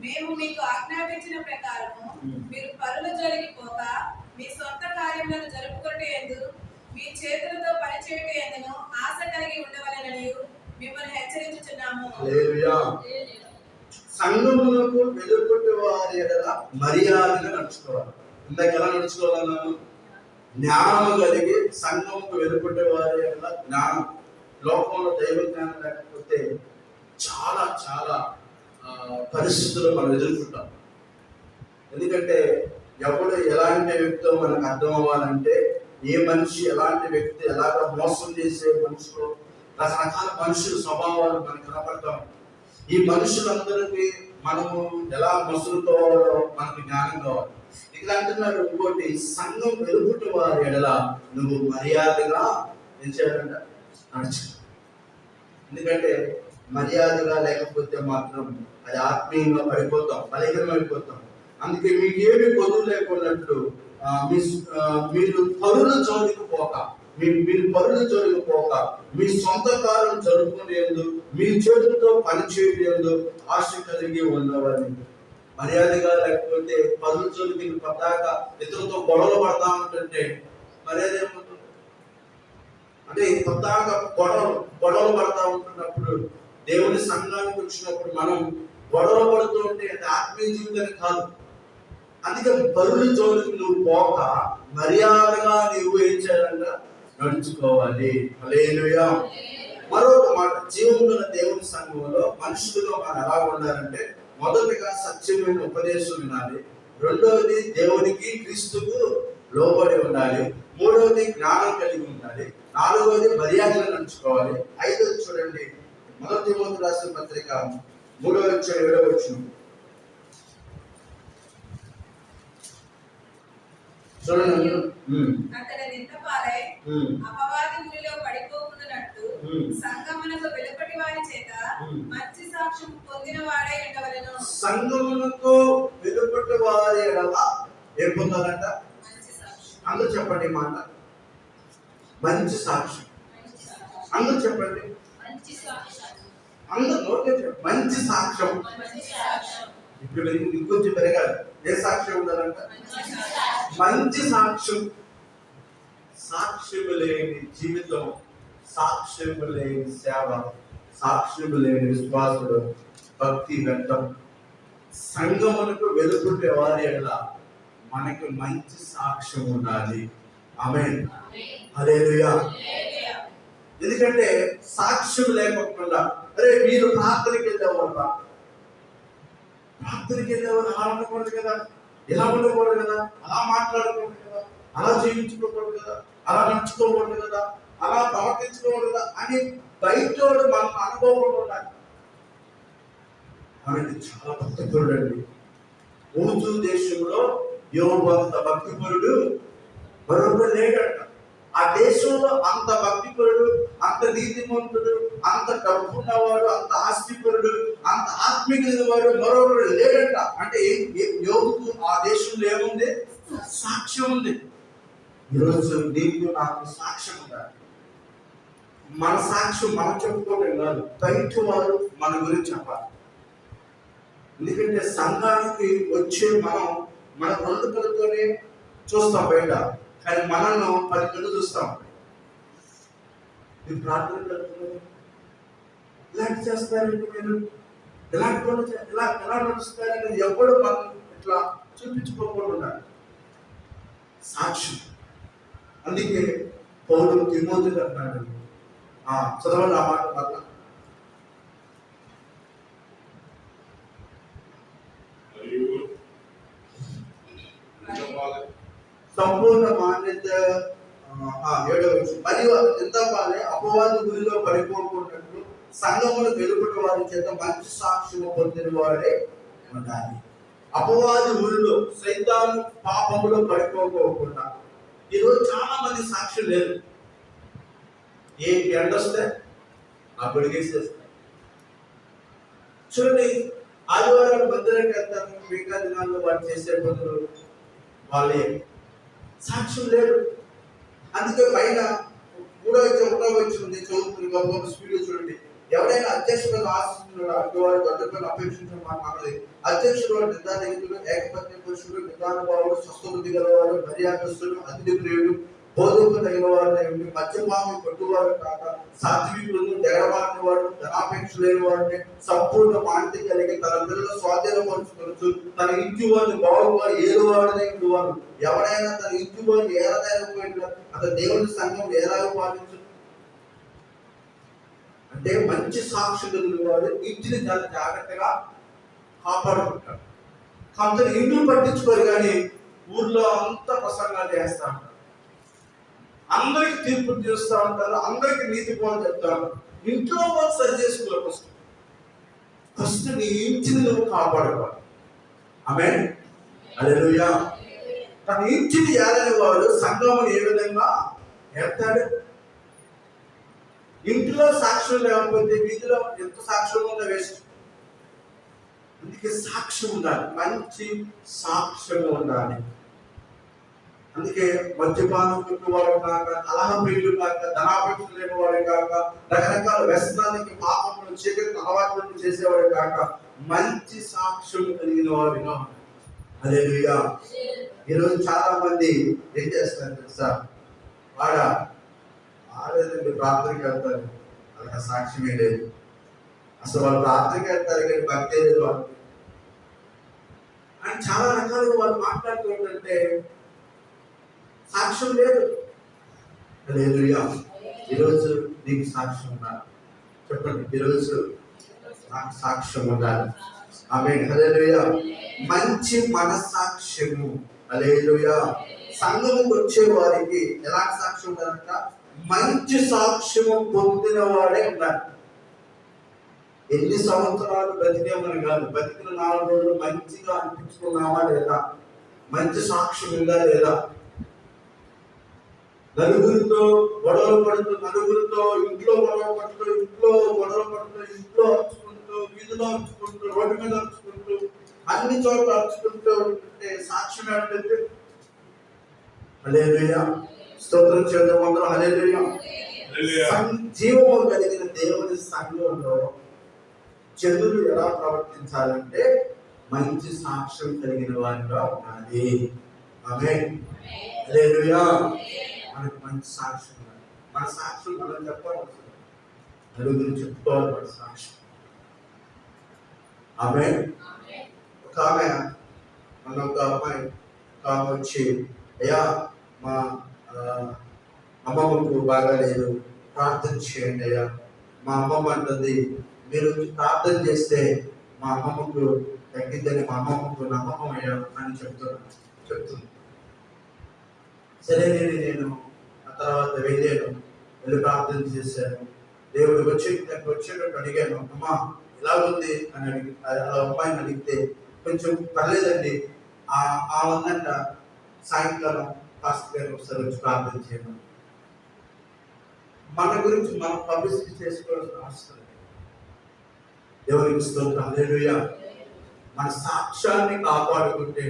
మేము మీకు ఆజ్ఞాపించిన ప్రకారము మీరు పరుల జోలికి పోక మీ సొంత కార్యములను జరుపుకొనుట యందు మీ చేతులతో పనిచేయుట యందును ఆశ కలిగి ఉండవలెనని మిమ్మల్ని హెచ్చరించుచున్నాము. హల్లెలూయా. సంఘములకు వెలుపటి వారి ఎడల మర్యాదగా నడుచుకోవాలి. ఇందాక ఎలా నడుచుకోవాలన్నాను? జ్ఞానము కలిగి సంఘముకు వెలుపటి వారి ఎడల జ్ఞానం. లోకంలో దైవ జ్ఞానం లేకపోతే చాలా చాలా పరిస్థితులు మనం ఎదుర్కొంటాం. ఎందుకంటే ఎవడు ఎలాంటి వ్యక్తితో మనకు అర్థం అవ్వాలంటే, ఏ మనిషి ఎలాంటి వ్యక్తి, ఎలాగ మోసం చేసే మనుషులు, రకరకాల మనుషుల స్వభావాలు మనకు కనపడతాం. ఈ మనుషులందరికీ మనము ఎలా మసులుకోవాలో మనకు జ్ఞానం కావాలి. ఇక్కడ అంటున్నారు ఇంకోటి, సంఘం వెలుపటి వారి ఎడల నువ్వు మర్యాదగా ఏం చేయాలంట? నడుచు. ఎందుకంటే మర్యాదగా లేకపోతే మాత్రం అది ఆత్మీయంగా పడిపోతాం, బలహీనమైపోతాం. అందుకే మీకేమి కొదువు లేకున్నట్లు మీరు పరుల జోలికి పోక, మీ సొంత కాలం జరుపుకునేందు, మీ చేతులతో పనిచేయలేదు ఆశ కలిగి ఉండవని. మర్యాదగా లేకపోతే పరుల జోలికి పడ్డాక ఇతరులతో గొడవలు పడతా ఉంటుంటే మర్యాద ఏముంటుంది? అంటే పద్దాక గొడవలు పడతా ఉంటున్నప్పుడు, దేవుని సంఘానికి వచ్చినప్పుడు మనం గొడవలు పడుతూ ఉంటే అది ఆత్మీయ జీవితానికి కాదు. అందుకే పరుల జోలికి నువ్వు పోక మర్యాదగా నువ్వు ఏం చేయాలంట? నడుచుకోవాలి. హల్లెలూయా. మరొక మాట, జీవమున్న దేవుని సంఘంలో మనుషులుగా మనం ఎలా ఉండాలంటే, మొదటిగా సత్యమైన ఉపదేశం వినాలి, రెండవది దేవునికి క్రీస్తుకు లోబడి ఉండాలి, మూడవది జ్ఞానం కలిగి ఉండాలి, నాలుగవది మర్యాదగా నడుచుకోవాలి, ఐదవది చూడండి మొదటి తిమోతి రాసిన పత్రిక 3వ అధ్యాయం 7వ వచనం చూడండి. అతడు నిందపాలై అపవాది ఊరిలో పడిపోకుండానట్లు సంఘమునకు వెలుపటి వారి చేత మంచి సాక్ష్యం పొందిన వాడై ఉండవలెను. సంఘమునకు వెలుపటి వారి ఎడల ఏం పొందాలంట? అందరూ చెప్పండి మాట, మంచి సాక్ష్యం. అందరూ చెప్పండి, అందరూ మంచి సాక్ష్యం. ఇప్పుడు ఇంకొంచెం పెరగాలి. ఏ సాక్ష్యం ఉండాలంట? మంచి సాక్ష్యం. సాక్ష్యము లేని జీవితం, సాక్ష్యము లేని సేవ, సాక్ష్యము లేని విశ్వాసుడు, భక్తి వ్యర్థం. సంఘమునకు వెలుపటి వారి ఎడల మనకి మంచి సాక్ష్యం ఉండాలి. ఆమేన్. హల్లెలూయా. ఎందుకంటే సాక్ష్యం లేకుండా, అరే మీరు ప్రార్థనకి వెళ్ళేవాళ్ళ, ప్రార్థనకి వెళ్ళేవాళ్ళు ఆడకూడదు కదా, ఇలా ఉండకూడదు కదా, అలా మాట్లాడకూడదు కదా, అలా జీవించుకోకూడదు కదా, అలా నడుచుకోకూడదు కదా, అలా ప్రవర్తించుకోకూడదు కదా అని బయటోడు మన అనుభవం ఉండాలి. ఆయనకి చాలా భక్తిపరుడు అండి. ఊజు దేశంలో యోబు అంత భక్తిపరుడు మరొకరు లేడంట. ఆ దేశంలో అంత భక్తిపరుడు, అంత నీతిమంతుడు, అంత డబ్బున్నవాడు, అంత ఆస్తిపరుడు, అంత ఆత్మీయ వాడు మరొకరు లేడంట. అంటే యోగుకు ఆ దేశంలో ఏముంది? సాక్ష్యం ఉంది. ఈరోజు నీకు నాకు సాక్ష్యం ఉండాలి. మన సాక్ష్యం మనం చెప్పుకోవడం కాదు, బయట వారు మన గురించి చెప్పాలి. ఎందుకంటే సంఘానికి వచ్చే మనం మన రెండు కళ్ళతోనే చూస్తాం బయట, కానీ మనల్ని 10 కళ్ళు చూస్తాం. మీరు ప్రార్థన చేస్తున్నారు, ఇలాంటి చేస్తారండి, మీరు ఇలాంటి పనులు ఎలా నడుస్తారని ఎవడు మనం ఇట్లా చూపించుకోకుండా ఉండాలి. సాక్ష్యం. అందుకే పౌలు తిమోతికి అన్నాడు, చదవండి ఆ మాట వల్ల. సంపూర్ణ మాన్యత 7వ వచనం. మరియు ఎంతపాలే అపవాది గురిలో పడిపోకున్నట్లు సంఘమును వెలుపటి వారి చేత మంచి సాక్ష్యము పొందిన వారే ఉండాలి. అపవాది ఊరిలో సైతాను పాపములో పడిపోకోకుండా. ఈరోజు చాలా మంది సాక్షులు లేరు. ఏ ఎండ వస్తే ఆ గొడిగేసేస్తారు. చూడండి, ఆదివారాలు మందిరానికి వెళ్తారు, మిగతా దినాల్లో వాళ్ళు చేసే పనులు వాళ్ళే సాక్ష్యం లేరు. అందుకే పైన 3వ వచ్చింది చదువుతుంది గొప్ప స్పీడ్ చూడండి. ఎవరైనా అధ్యక్షుడు ఆశిస్తున్నాడు అడ్డువాడు గడ్డపైన అపేక్షించడం మాట్లాడలేదు. అధ్యక్షుడు నిర్ధారితుడు, ఏకపత్ని పురుషుడు, నిదానభావుడు, స్వస్థబుద్ధి గలవాడు, మర్యాదస్తుడు, అతిథి ప్రియుడు, బోధకు తగిన వాడు, మద్యపాము కొట్టువాడు కాక సాత్వికుడు, జగడమాడిన వాడు, ధనాపేక్ష లేని వాడిని, సంపూర్ణ మాంతి కలిగి తన పిల్లలు స్వాధీనపరుచుకోవచ్చు, తన ఇంటి వాడిని బాగుగా ఏలువాడనే ఉండేవాడు. ఎవరైనా తన ఇంటి వాడిని ఏరదైపోయినా అతను దేవుని సంఘం ఏలాగ పాటించు. అంటే మంచి సాక్షి కలిగిన వాడు ఇంటిని చాలా జాగ్రత్తగా కాపాడుకుంటాడు. కొంత ఇంటిని పట్టించుకోరు, కానీ ఊర్లో అంతా ప్రసంగాలు చేస్తా ఉంటారు, అందరికి తీర్పు తీరుస్తూ ఉంటారు, అందరికి నీతి పోలు చెప్తారు. ఇంట్లో వాళ్ళు సరి చేసుకోవాలి. ఫస్ట్ నీ ఇంటిని నువ్వు కాపాడుకోవాలి. ఆమేన్, హల్లెలూయా. తన ఇంటిని ఏలని వాడు సంఘమును ఏ విధంగా ఏర్తాడు? ఇంటిలో సాక్ష్యం లేకపోతే వీధిలో ఎంత సాక్ష్యం ఉందో వేస్ట్. అందుకే సాక్ష్యం ఉండాలి, మంచి సాక్ష్యం ఉండాలి. అందుకే మద్యపానం వాడు కాక, కలహప్రియులు కాక, ధనాపేక్ష లేని వాడు కాక, రకరకాల వ్యసనానికి పాపములు చీకటి అలవాట్లను చేసేవాడు కాక, మంచి సాక్ష్యం కలిగిన వాడుగా. హల్లెలూయా. ఈరోజు చాలా మంది ఏం చేస్తారు తెలుసా? ఆడేదండి ప్రార్థనకి వెళ్తారు, వాళ్ళకి సాక్ష్యమే లేదు. అసలు వాళ్ళు ప్రార్థనకి వెళ్తారు కానీ భక్తే లేదు వాళ్ళు. అని చాలా రకాలుగా వాళ్ళు మాట్లాడుతుంటే సాక్ష్యం లేదు. హల్లెలూయా. ఈరోజు నీకు సాక్ష్యం ఉండాలి. చెప్పండి, ఈరోజు నాకు సాక్ష్యం ఉండాలి. ఆమేన్, హల్లెలూయా. మంచి మనస్సాక్ష్యము. హల్లెలూయా. సంఘముకు వచ్చే వారికి ఎలాంటి సాక్ష్యం ఉండాలంట? మంచి సాక్ష్యము పొందిన వాడే ఉండాలి. ఎన్ని సంవత్సరాలు బతికేమని కాదు, బతికిన 4 రోజులు మంచిగా అనిపించుకున్నావా లేదా, మంచి సాక్ష్యం ఉందా లేదా, నలుగురితో గొడవలు పడుతూ, నలుగురితో ఇంట్లో గొడవ పడుతూ, ఇంట్లో గొడవలు పడుతూ, ఇంట్లో అరుచుకుంటూ, వీధిలో అరుచుకుంటూ, రోడ్డు మీద అరుచుకుంటూ, అన్ని చోట్ల అరుచుకుంటూ ఉంటే సాక్ష్యం ఏంటంటే? హల్లెలూయా. స్తోత్రం చేద్దాం అందరం. హల్లెలూయా. జీవము కలిగిన దేవుని సంఘంలో జనులు ఎలా ప్రవర్తించాలంటే మంచి సాక్ష్యం కలిగిన వారిగా ఉండాలి. ఆమేన్, హల్లెలూయా. మనకు మంచి సాక్ష్యం ఉండాలి. మన సాక్ష్యం మనం చెప్పాలి, నలుగురు చెప్పుకోవాలి మన సాక్ష్యం. ఆమేన్. ఒక ఆమె మన ఒక అమ్మాయి వచ్చి, అయ్యా మా అమ్మమ్మకు బాగాలేదు, ప్రార్థన చేయండి అయ్యా. మా అమ్మమ్మ అంటుంది, మీరు ప్రార్థన చేస్తే మా అమ్మమ్మకు తగ్గిద్దని మా అమ్మమ్మకు నమ్మకం అయ్యాను అని చెప్తుంది. సరే నేను ఆ తర్వాత వెళ్ళి ప్రార్థన చేశాను. దేవుడికి వచ్చేటట్టు అడిగాను, అమ్మా ఇలా ఉంది అని అమ్మాయిని అడిగితే కొంచెం పర్లేదండి. ఆ ఉందంట సాయంకాలం పాస్టర్ గారు ఒకసారి వచ్చి ప్రార్థన చేయడం. మన గురించి మనం పబ్లిసిటీ చేసుకోవాల్సిన అవసరం లేదు. దేవునికి స్తోత్రం, హల్లెలూయా. మన సాక్ష్యాన్ని కాపాడుకుంటే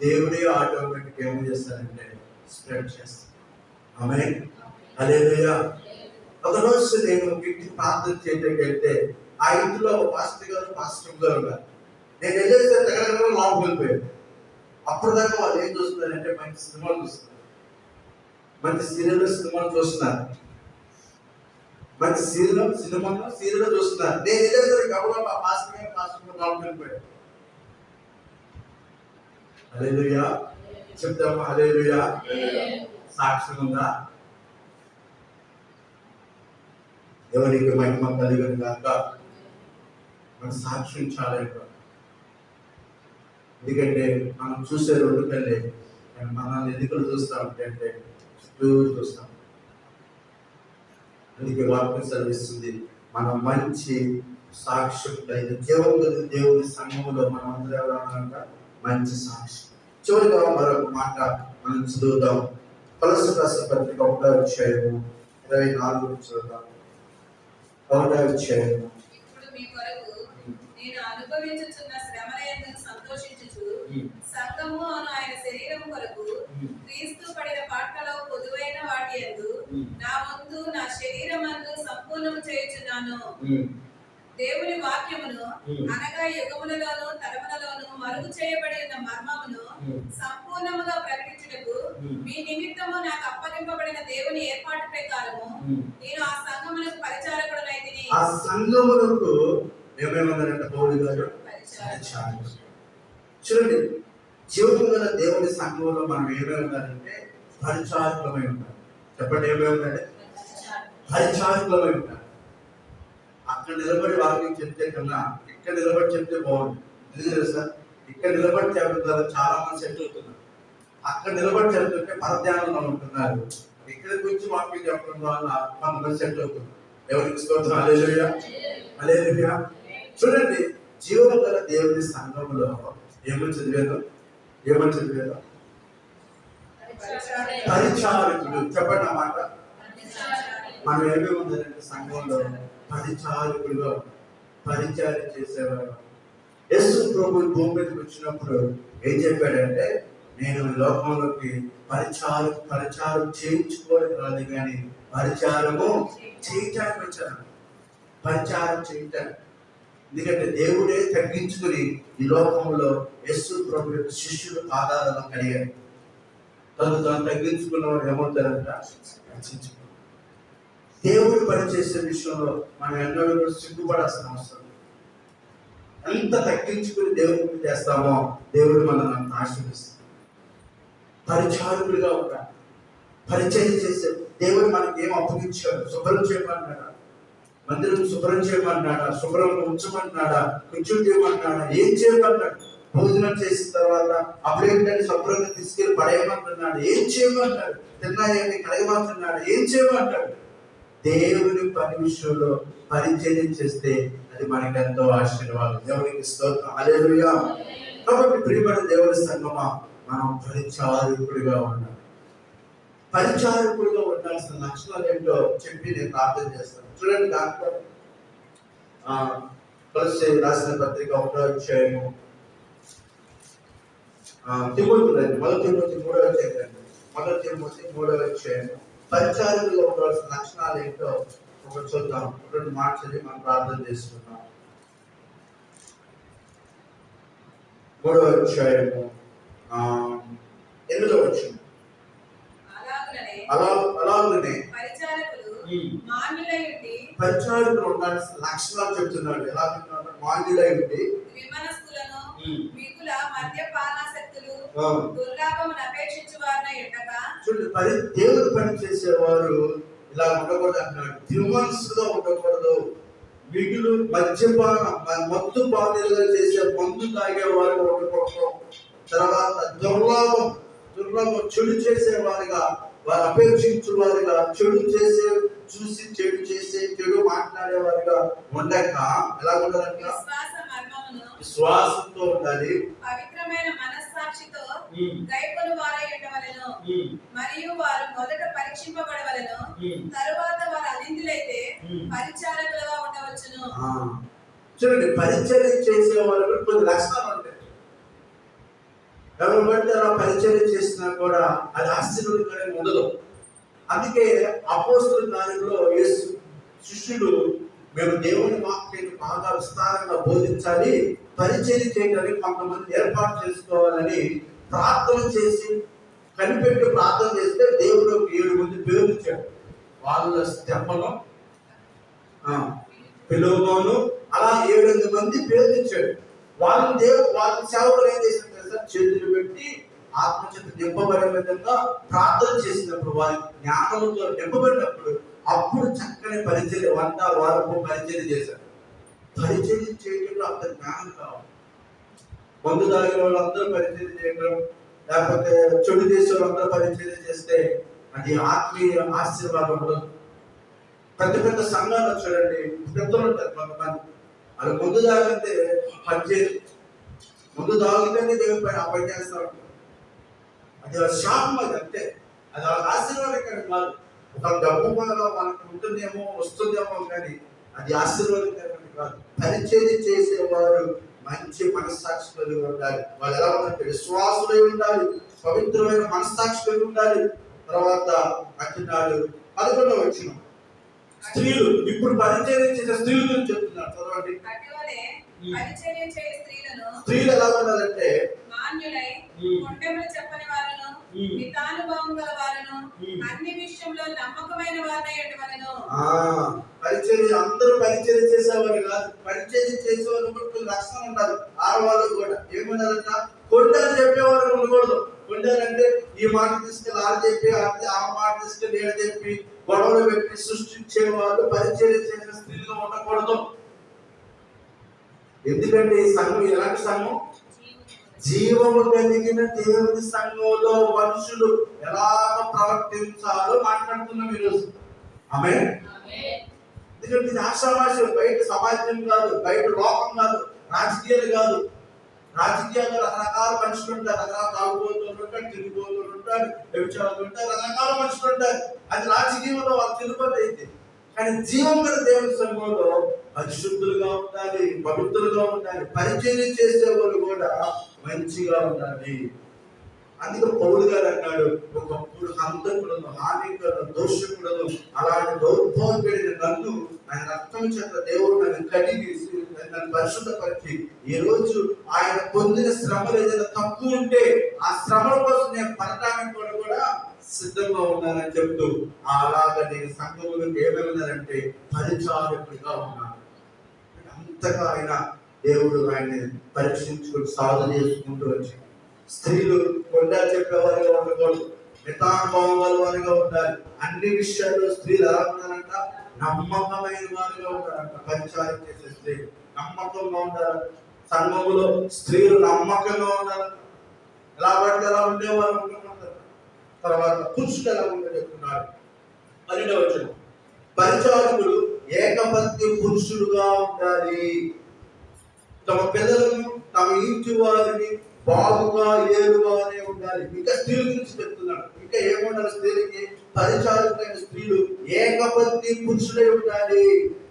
దేవుడే ఆటోమేటిక్ ఏం చేస్తారంటే స్ప్రెడ్ చేస్తాడు. ఆమేన్, హల్లెలూయా. ఒకరోజు నేను ఇంటికి ప్రార్థన చేయడానికి వెళ్తే ఆ ఇంట్లో పాస్టర్ గారు నేను వెళ్ళేస్తే దగ్గర లోపలికి వెళ్ళిపోయాడు. అప్పుడు దాకా వాళ్ళు ఏం చూస్తున్నారంటే మంచి సినిమాలు చూస్తున్నారు, మంచి సినిమాలు చూస్తున్నారు, మంచి సీరియల్ చూస్తున్నారు. నేను వెళ్ళేసరికి గబగబా పాస్టర్ గారు లోపలికి వెళ్ళిపోయాడు. హల్లెలూయా చెప్తాము, హల్లెలూయా. సాక్ష్యం ఉందా? ఎవరికి మహిమ కలిగను గాక. మన సాక్ష్యం చాలా ఎక్కువ. ఎందుకంటే మనం చూసే రెండు కళ్ళే, మనల్ని ఎన్నికలు చూస్తా ఉంటే చుట్టూ చూస్తాం. అందుకే వాక్యం సెలవిస్తుంది, మనం మంచి సాక్ష్యం జీవం దేవుని సంఘంలో మనం అందరూ మంచి సాక్ష్యం. చివరిగా మరొక మాట మనం చదువుదాం. కొలస్సీయులకు రాసిన పత్రిక 1వ అధ్యాయము 24 చదువుదాం. 1వ అధ్యాయము. ఇప్పుడు మీ కొరకు నేను అనుభవించుచున్న శ్రమల యందు సంతోషించుచు సంఘము అను ఆయన శరీరం కొరకు క్రీస్తు పడిన పాటలలో పొదువైన వాటి యందు నా వంతు నా శరీరమందు సంపూర్ణము చేయుచున్నాను. దేవుని వాక్యమును అనగా యుగములలోను తరములలోను మరుగు చేయబడి ఉన్న మర్మమును సంపూర్ణముగా ప్రకటించుటకు మీ నిమిత్తము నాకు అప్పగింపబడిన దేవుని ఏర్పాటు ప్రకారము నేను ఆ సంఘములకు పరిచారకుడనైతిని. ఆ సంఘములకు ఏమేమన్నారంటే పౌలు గారు పరిచారకుడు. చూడండి, జీవము గల దేవుని సంఘంలో మనం ఏమేమి ఉండాలంటే పరిచారకులమై ఉంటాం. చెప్పండి, ఏమేమి ఉండాలి? పరిచారకులమై ఉంటాం. అక్కడ నిలబడి వాక్యం చెప్తే కన్నా ఇక్కడ నిలబడి చెప్తే బాగుంది. ఎందుకు తెలుసా? ఇక్కడ నిలబడి చెప్తారు చాలా మంది సెట్ అవుతున్నారు. అక్కడ నిలబడి చెప్తుంటే పరధ్యానంలో ఉంటున్నారు. ఇక్కడికి వచ్చి వాక్యం చెప్పడం వల్ల కొంతమంది సెట్ అవుతున్నారు. ఎవరికి స్తోత్రం, హల్లెలూయా, హల్లెలూయా. చూడండి, జీవము గల దేవుని సంఘంలో ఏమని చదివారు? పరిచారకుడు. చెప్పండి ఆ మాట. మనం ఏమేమి ఉందంటే సంఘంలో పరిచారకుడుగా పరిచారం చేసేవారు. యేసు ప్రభు భూమి మీదకి వచ్చినప్పుడు ఏం చెప్పాడంటే, నేను లోకంలోకి పరిచారం చేయించుకోవడం రాదు కానీ పరిచారము చేయటానికి వచ్చాను. పరిచారం చేయటానికి. ఎందుకంటే దేవుడే తగ్గించుకుని ఈ లోకంలో యేసు ప్రభు యొక్క శిష్యుల పాదాలను కడిగారు. తాను తగ్గించుకున్నవాడు ఏమవుతారంట? రక్షించుకున్నాడు. దేవుడు పనిచేసే విషయంలో మనం ఎన్నడూ సిగ్గుపడాల్సిన అవసరం. ఎంత తగ్గించుకుని దేవుడిని చేస్తామో దేవుడు మనల్ని ఆశీర్వదిస్తాడు. పరిచారకుడిగా ఉంటాడు. పరిచయం చేసే దేవుడు మనకి ఏం అప్పగించాడు? శుభ్రం చేయమన్నాడా? మందిరం శుభ్రం చేయమన్నాడా? శుభ్రంగా ఉంచమన్నాడా? కొంచెం చేయమన్నాడా? ఏం చేయమన్నాడు? భోజనం చేసిన తర్వాత అప్పుడేంటంటే శుభ్రంగా తీసుకెళ్ళి పడేయమంటున్నాడు. ఏం చేయమన్నాడు? తిన్నాయని కడగమంటున్నాడు. ఏం చేయమంటాడు? దేవుని పని విషయంలో పరిచయం చేస్తే అది మనకి ఎంతో ఆశీర్వాదం. దేవునికి స్తోత్రం, హల్లెలూయా. కాబట్టి ప్రియమైన దేవుని సంఘమా, మనం పరిచారకుడిగా ఉండాలి. పరిచారకుడిగా ఉండాల్సిన లక్షణాలు ఏంటో చెప్పి నేను ప్రార్థన చేస్తాను. చూడండి, దాంట్లో కొలస్సీయులకు రాసిన పత్రిక 1వ అధ్యాయము మొదటి తిమోతి 3వ అధ్యాయము పరిచారకులుగా ఉండాల్సిన లక్షణాలు ఏంటో ఒకటి చూద్దాం. 2 మార్చని మనం ప్రార్థన చేసుకున్నాం. 3వ అధ్యాయము 8వ వచనం. అలాగనే పరిచారకులు ఉండాల్సిన లక్షణాలు చెప్తున్నాడు. ఎలా చెప్తున్నాడు? మాన్యులై ఉండి విమనస్కులను మిగుల మద్యపానాసక్తులు దుర్లాభమును అపేక్షించు వారిని ఉండక. చూడండి, దేవుడు పని చేసేవారు ఇలా ఉండకూడదు అంటున్నాడు. ద్విమనస్సుగా ఉండకూడదు. మిగులు మత్తు పానీలుగా చేసే మందు తాగేవారు ఒక పక్షం, తర్వాత దుర్లాభం చెడు చేసేవారిగా, వారు అపేక్షించు వారిగా, చూసి చెడు మాట్లాడేవారిగా ఉండక ఎలా ఉండాలంట? విశ్వాసంతో ఉండాలి, పవిత్రమైన మనస్సాక్షితో గైకొను వారై ఉండవలెను. మరియు వారు మొదట పరీక్షింపబడవలెను, తరువాత వారు అనిందులైతే పరిచారకులుగా ఉండవచ్చును. చూడండి, పరిచర్య చేసేవారు కొన్ని లక్షణాలు ఉంటాయి. ఎవరు బట్టి అలా పరిచర్య చేసినా కూడా అది ఆశీర్వాదకరంగా ఉండదు. అందుకే అపోస్తలుల కార్యంలో యేసు శిష్యులు, మేము దేవుని వాక్యాన్ని బాగా విస్తారంగా బోధించాలి, పరిచర్య చేయడానికి కొంతమంది ఏర్పాటు చేసుకోవాలని ప్రార్థన చేసి కనిపెట్టి ప్రార్థన చేస్తే దేవుడు 7 మంది పేర్లు ఇచ్చాడు. వాళ్ళ స్టెఫను, ఫిలోమోను, అలా 7 మంది పేర్లు ఇచ్చాడు. వాళ్ళ సేవకులు ఏం చేశారు తెలుసా? చేతులు పెట్టి ఆత్మచేత నింపబడే విధంగా ప్రార్థన చేసినప్పుడు, వారి జ్ఞానంతో నింపబడినప్పుడు అప్పుడు చక్కని పరిచర్య, వంట వారపు పరిచర్య చేశారు. పరిచర్య చేయడంలో అంత జ్ఞానం కావాలి. మందు తాగిన వాళ్ళందరూ పరిచర్య చేయడం, లేకపోతే చెడు చేసే వాళ్ళందరూ పరిచర్య చేస్తే అది ఆత్మీయ ఆశీర్వాదం ఉండదు. పెద్ద సంఘాలు చూడండి, పెద్దలు ఉంటారు కొంతమంది, వాళ్ళు ముందు తాగితే పనిచేయదు, ముందు తాగితేనే దేవుని పైన పని చేస్తూ ఉంటారు. అది వాళ్ళ శాపం, అది అంతే. అది వాళ్ళకి ఆశీర్వాదకరం కాదు. ఒక డబ్బు మనకు ఉంటుందేమో, వస్తుందేమో, కానీ అది ఆశీర్వాదకరం కాదు. పరిచర్య చేసేవారు మంచి మనస్సాక్షి కలిగి ఉండాలి. వాళ్ళు ఎలా ఉండాలంటే విశ్వాసులై ఉండాలి, పవిత్రమైన మనస్సాక్షి కలిగి ఉండాలి. తర్వాత అంటున్నాడు 11వ వచనం, స్త్రీలు, ఇప్పుడు పరిచర్య చేసే స్త్రీల గురించి చెప్తున్నారు. చదవండి. స్త్రీలు ఎలా ఉండాలంటే మాన్యులై, కొండెములు చెప్పని వారును, మితానుభవం గల వారును, అన్ని విషయంలో నమ్మకమైన వారై ఉండవలెను. పరిచర్య అందరూ పరిచర్య చేసేవారు కాదు, పరిచర్య చేసేవారు కొన్ని లక్షణం ఉండాలి. ఆడవాళ్ళు కూడా ఏముండాలంట? కొండలు చెప్పేవారు ఉండకూడదు. కొండాలంటే ఈ మాట తీసుకెళ్ళి ఆడ చెప్పి, ఆ మాట తీసుకెళ్ళి ఏడ చెప్పి గొడవలు పెట్టి సృష్టించేవాళ్ళు పరిచర్య చేసే స్త్రీలుగా ఉండకూడదు. ఎందుకంటే ఈ సంఘం ఎలాంటి సంఘం? జీవము కలిగిన దేవుని సంఘంలో మనుషులు ఎలాగ ప్రవర్తించాలో మాట్లాడుతున్నాం ఈరోజు. ఆమేన్. ఎందుకంటే ఇది ఆశావాసం, బయట సమాజం కాదు, బయట లోకం కాదు, రాజకీయాలు కాదు. రాజకీయాల్లో రకరకాల మనుషులు ఉంటారు, రకరకాల తాగుబోతులు ఉంటారు, తిరిగిపోతులు ఉంటారు, వ్యభిచారులు ఉంటారు, రకరకాల మనుషులు ఉంటారు. అది రాజకీయంలో వాళ్ళు తిరుగుబాటు అయింది. కానీ జీవం గల దేవుని సంఘంలో పరిశుద్ధులుగా ఉండాలి, పవిత్రులుగా ఉండాలి, పరిచర్య చేసేవాళ్ళు కూడా మంచిగా ఉండాలి. అందుకే పౌలు గారు అన్నాడు, ఒకప్పుడు హంతకులను, హానికలను, దోషకులను, అలాంటి దౌర్భాగ్యుడైన నన్ను ఆయన రక్తం చేత దేవుడు నన్ను కడిగి నన్ను పరిశుద్ధపరిచి, ఈ రోజు ఆయన పొందిన శ్రమలు ఏదైనా తక్కువ ఉంటే ఆ శ్రమల కోసం నేను పడటానికి కూడా సిద్ధంగా ఉన్నానని చెప్తూ, అలాగా నేను సంఘంలో ఏమేమన్నారంటే పరిచారకుడిగా ఉన్నాను. అంతగా ఆయన దేవుడు ఆయన్ని పరీక్షించుకుని సాధన చేసుకుంటూ వచ్చి, స్త్రీలు కొండా చెప్పేవారిగా ఉండకూడదు, మితానుభవం వారిగా ఉండాలి. అన్ని విషయాల్లో స్త్రీలు ఎలా ఉండాలంట? నమ్మకమైన వారిగా ఉండాలంట. పరిచారం చేసే స్త్రీలు నమ్మకంగా ఉండాలి. సంఘములో స్త్రీలు నమ్మకంగా ఉండాలి. ఎలా పడితే ఎలా ఉండేవారు ఉండకూడదు. తర్వాత పురుషులు ఎలా ఉండే చెప్తున్నారు. 12వ వచనం, పరిచారకులు ఏకపత్ని పురుషులుగా ఉండాలి. తమ పిల్లలను, తమ ఇంటి వారిని బాగుగా ఏలుగానే ఉండాలి. ఇంకా స్త్రీల గురించి చెప్తున్నాడు. ఇంకా ఏముండాలి స్త్రీలకి? పరిచారకులైన స్త్రీలు ఏకపత్ని పురుషులై ఉండాలి.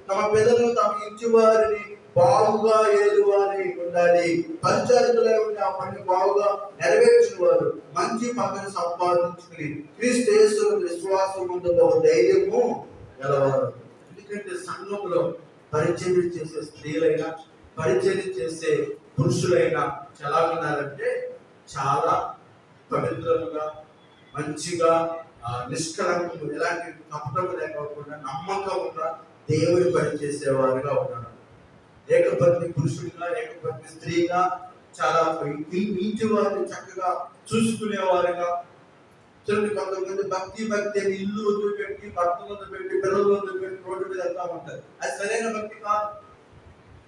తమ పిల్లలను, తమ ఇంటి వారిని బాగుగా ఏలువారై ఉండాలి. పరిచారకులై ఉండి ఆ పని బాగుగా నెరవేర్చిన వారు, మంచి పక్కన సంపాదించుకుని క్రీస్తు యేసులో విశ్వాసం ముందు ధైర్యము గలవారు. ఎందుకంటే సంఘంలో పరిచర్య చేసే స్త్రీలైనా, పరిచర్య చేసే పురుషులైనా ఎలా ఉండాలంటే చాలా పవిత్రముగా, మంచిగా, నిష్కలంకము, ఎలాంటి కపటము లేకుండా నమ్మకంగా దేవుని పని చేసేవారుగా ఉన్నారు. ఏకపత్ని పురుషుడిగా, ఏకపత్ని స్త్రీగా, చాలా ఇంటి వారిని చక్కగా చూసుకునేవారుగా, చూడండి, కొంతమంది భక్తి అని ఇల్లు వదిలిపెట్టి, భర్తలు వదిలిపెట్టి, పిల్లలు వదిలిపెట్టి రోడ్డు మీద వెళ్తా ఉంటారు. అది సరైన భక్తి కాదు.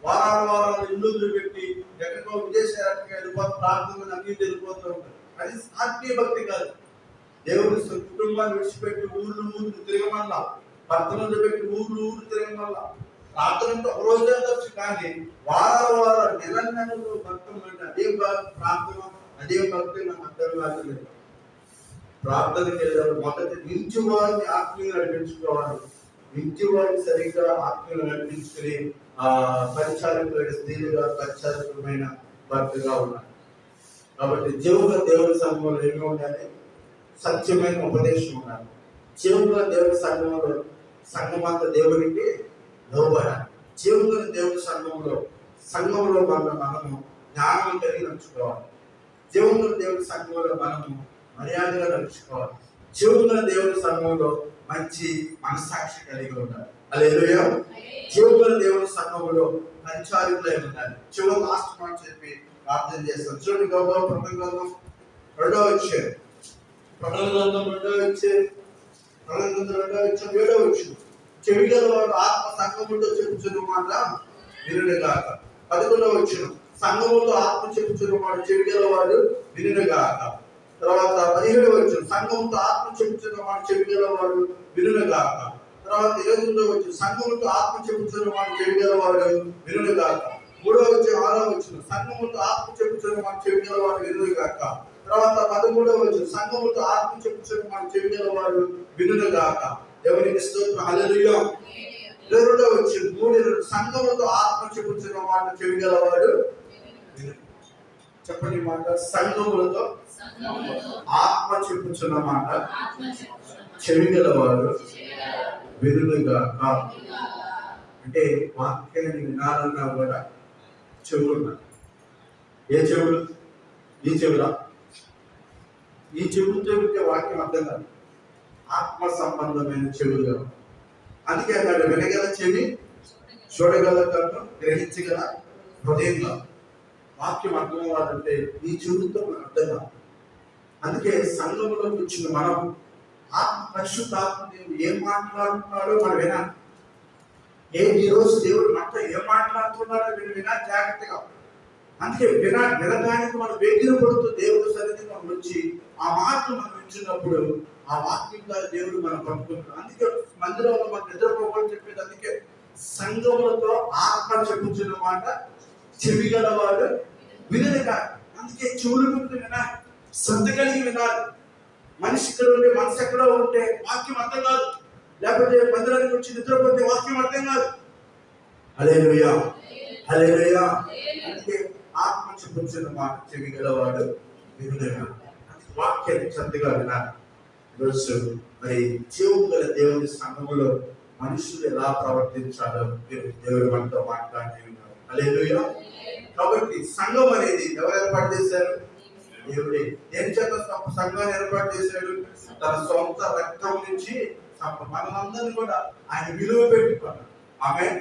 వారాలు ఇల్లు వదిలిపెట్టి ఎక్కడికో విదేశాలకు వెళ్ళిపోతూ ప్రార్థనలు అన్ని వెళ్ళిపోతూ ఉంటారు. అది ఆత్మీయ భక్తి కాదు. దేవుడి కుటుంబాన్ని విడిచిపెట్టి ఊళ్ళు తిరగమల్లా, భర్తలు వదిలిపెట్టి ఊళ్ళు తిరగమల్లా. ప్రార్థనతో ఒక రోజే ఉండొచ్చు, కానీ వారాలు నెలలు భక్తులు అంటే అదే ప్రార్థన, అదే భక్తి నాకు అర్థం కాలేదు. ప్రార్థన చేయాలి. మొదటి ఇంటి వారిని ఆత్మీయంగా నడిపించుకోవాలి. ఇంటి వారిని సరిగ్గా ఆత్మీయంగా నడిపించుకుని పరిచారకులైన స్త్రీలుగా పరిచారకులమైన భర్తగా ఉన్నారు. కాబట్టి జీవుగా దేవుడి సంఘంలో ఏమి ఉండాలి? సత్యమైన ఉపదేశం ఉండాలి. జీవుగా దేవుడి సంఘంలో సంఘమంతా దేవునికి లోబడాలి. జీవుగా దేవుడి సంఘంలో మనము జ్ఞానం కలిగి నడుచుకోవాలి. జీవుగా దేవుడి సంఘంలో మనము మర్యాదగా నడుచుకోవాలి. జీవుగా దేవుడి సంఘంలో మంచి మనస్సాక్షి కలిగి ఉండాలి. హల్లెలూయా. జీవుగా దేవుడి సంఘంలో పరిచారకులై ఉండాలి. చివరి లాస్ట్ మాట చెప్పి ప్రార్థన చేస్తాం. చూడండి, ప్రకటన గ్రంథం 2వ అధ్యాయం, ప్రకటన గ్రంథం 2వ అధ్యాయం 7వ వచనం. చెవిగల వాడు ఆత్మ సంఘముతో చెప్పుచున్న మాట వినుగాక. 11వ వచనం, సంఘముతో ఆత్మ చెప్పుచున్న మాట చెవిగల వాడు వినుగాక. తర్వాత 17వ వచనం, సంఘముతో ఆత్మ చెప్పుచున్న మాట చెవిగల వాడు వినుగాక. తర్వాత 28వ వచనం, సంఘముతో ఆత్మ చెప్పుచున్న మాట చెవిగల వాడు వినుగాక. 3వ వచనం 6వ వచనం, సంఘముతో ఆత్మ చెప్పుచున్న మాట చెవిగల వాడు వినుగాక. తర్వాత 13వ వచనం, సంఘముతో ఆత్మ చెప్పుచున్న మాట చెవిగల వాడు వినుగాక. దేవునికి స్తోత్రం. హల్లెలూయా. 22వ వచనం 3 సంఘముతో ఆత్మ చెప్పుచున్న మాట చెవిగల వాడు చెప్పండి మాట. సంఘములతో ఆత్మ చెప్పుచున్న మాట చెవిగల వాడు వినుగాక. అంటే వాక్యాన్ని వినాలన్నా కూడా చెవులు ఉన్నాయి. ఏ చెవులు? ఈ చెవులా? ఈ చెవులతో వింటే వాక్యం అర్థం కాదు. ఆత్మ సంబంధమైన చెవులు. అందుకే అన్నాడు, వినగల చెవి, చూడగల కన్ను, గ్రహించగల హృదయంగా. వాక్యం అర్థం కావాలంటే ఈ చెవులతో మనకు అర్థం కాదు. అందుకే సంఘంలో కూర్చున్న మనం పరిశుద్ధాత్మ దేవుడు ఏం మాట్లాడుతున్నాడో మనం వినాలి. ఈ రోజు దేవుడు మనతో ఏం మాట్లాడుతున్నాడో వినాలి జాగ్రత్తగా. అందుకే వినడానికి మనం వేగిర పడుతూ దేవుడు సన్నిధి మనం వచ్చి ఆ మాటలు మనం ఇచ్చినప్పుడు ఆ వాక్యం ద్వారా దేవుడు మనం పట్టుకుంటున్నాం. అందుకే మందిరంలో మనం నిద్రపోకూడదు చెప్పేది. అందుకే సంఘములతో ఆత్మ చెప్పుచున్న మాట చెవిగలవాడు వినగా. అందుకే చెవులు పెట్టి వినాలి, శ్రద్ధ కలిగి వినాలి. మనిషి ఇక్కడ ఉంటే, మనసు ఎక్కడో ఉంటే వాక్యం అర్థం కాదు. లేకపోతే మందిరానికి వచ్చి నిద్రపోతే వాక్యం అర్థం కాదు. హల్లెలూయా, హల్లెలూయా. అందుకే ఆత్మ చెప్పుచున్న మాట చెవిగలవాడు వినుగా. వాక్యాన్ని శ్రద్ధగా వినాలి. ఈరోజు మరి జీవము గల దేవుని సంఘములో మనుషులు ఎలా ప్రవర్తించాలో దేవుడు మనతో మాట్లాడి ఉన్నారు. హల్లెలూయా. కాబట్టి సంఘం అనేది ఎవరు ఏర్పాటు చేశారు? దేవుడే. దేని చేత సంఘాన్ని ఏర్పాటు చేశాడు? తన సొంత రక్తం నుంచి మనమందరినీ కూడా ఆయన విలువ పెట్టుకున్నాడు. ఆమేన్.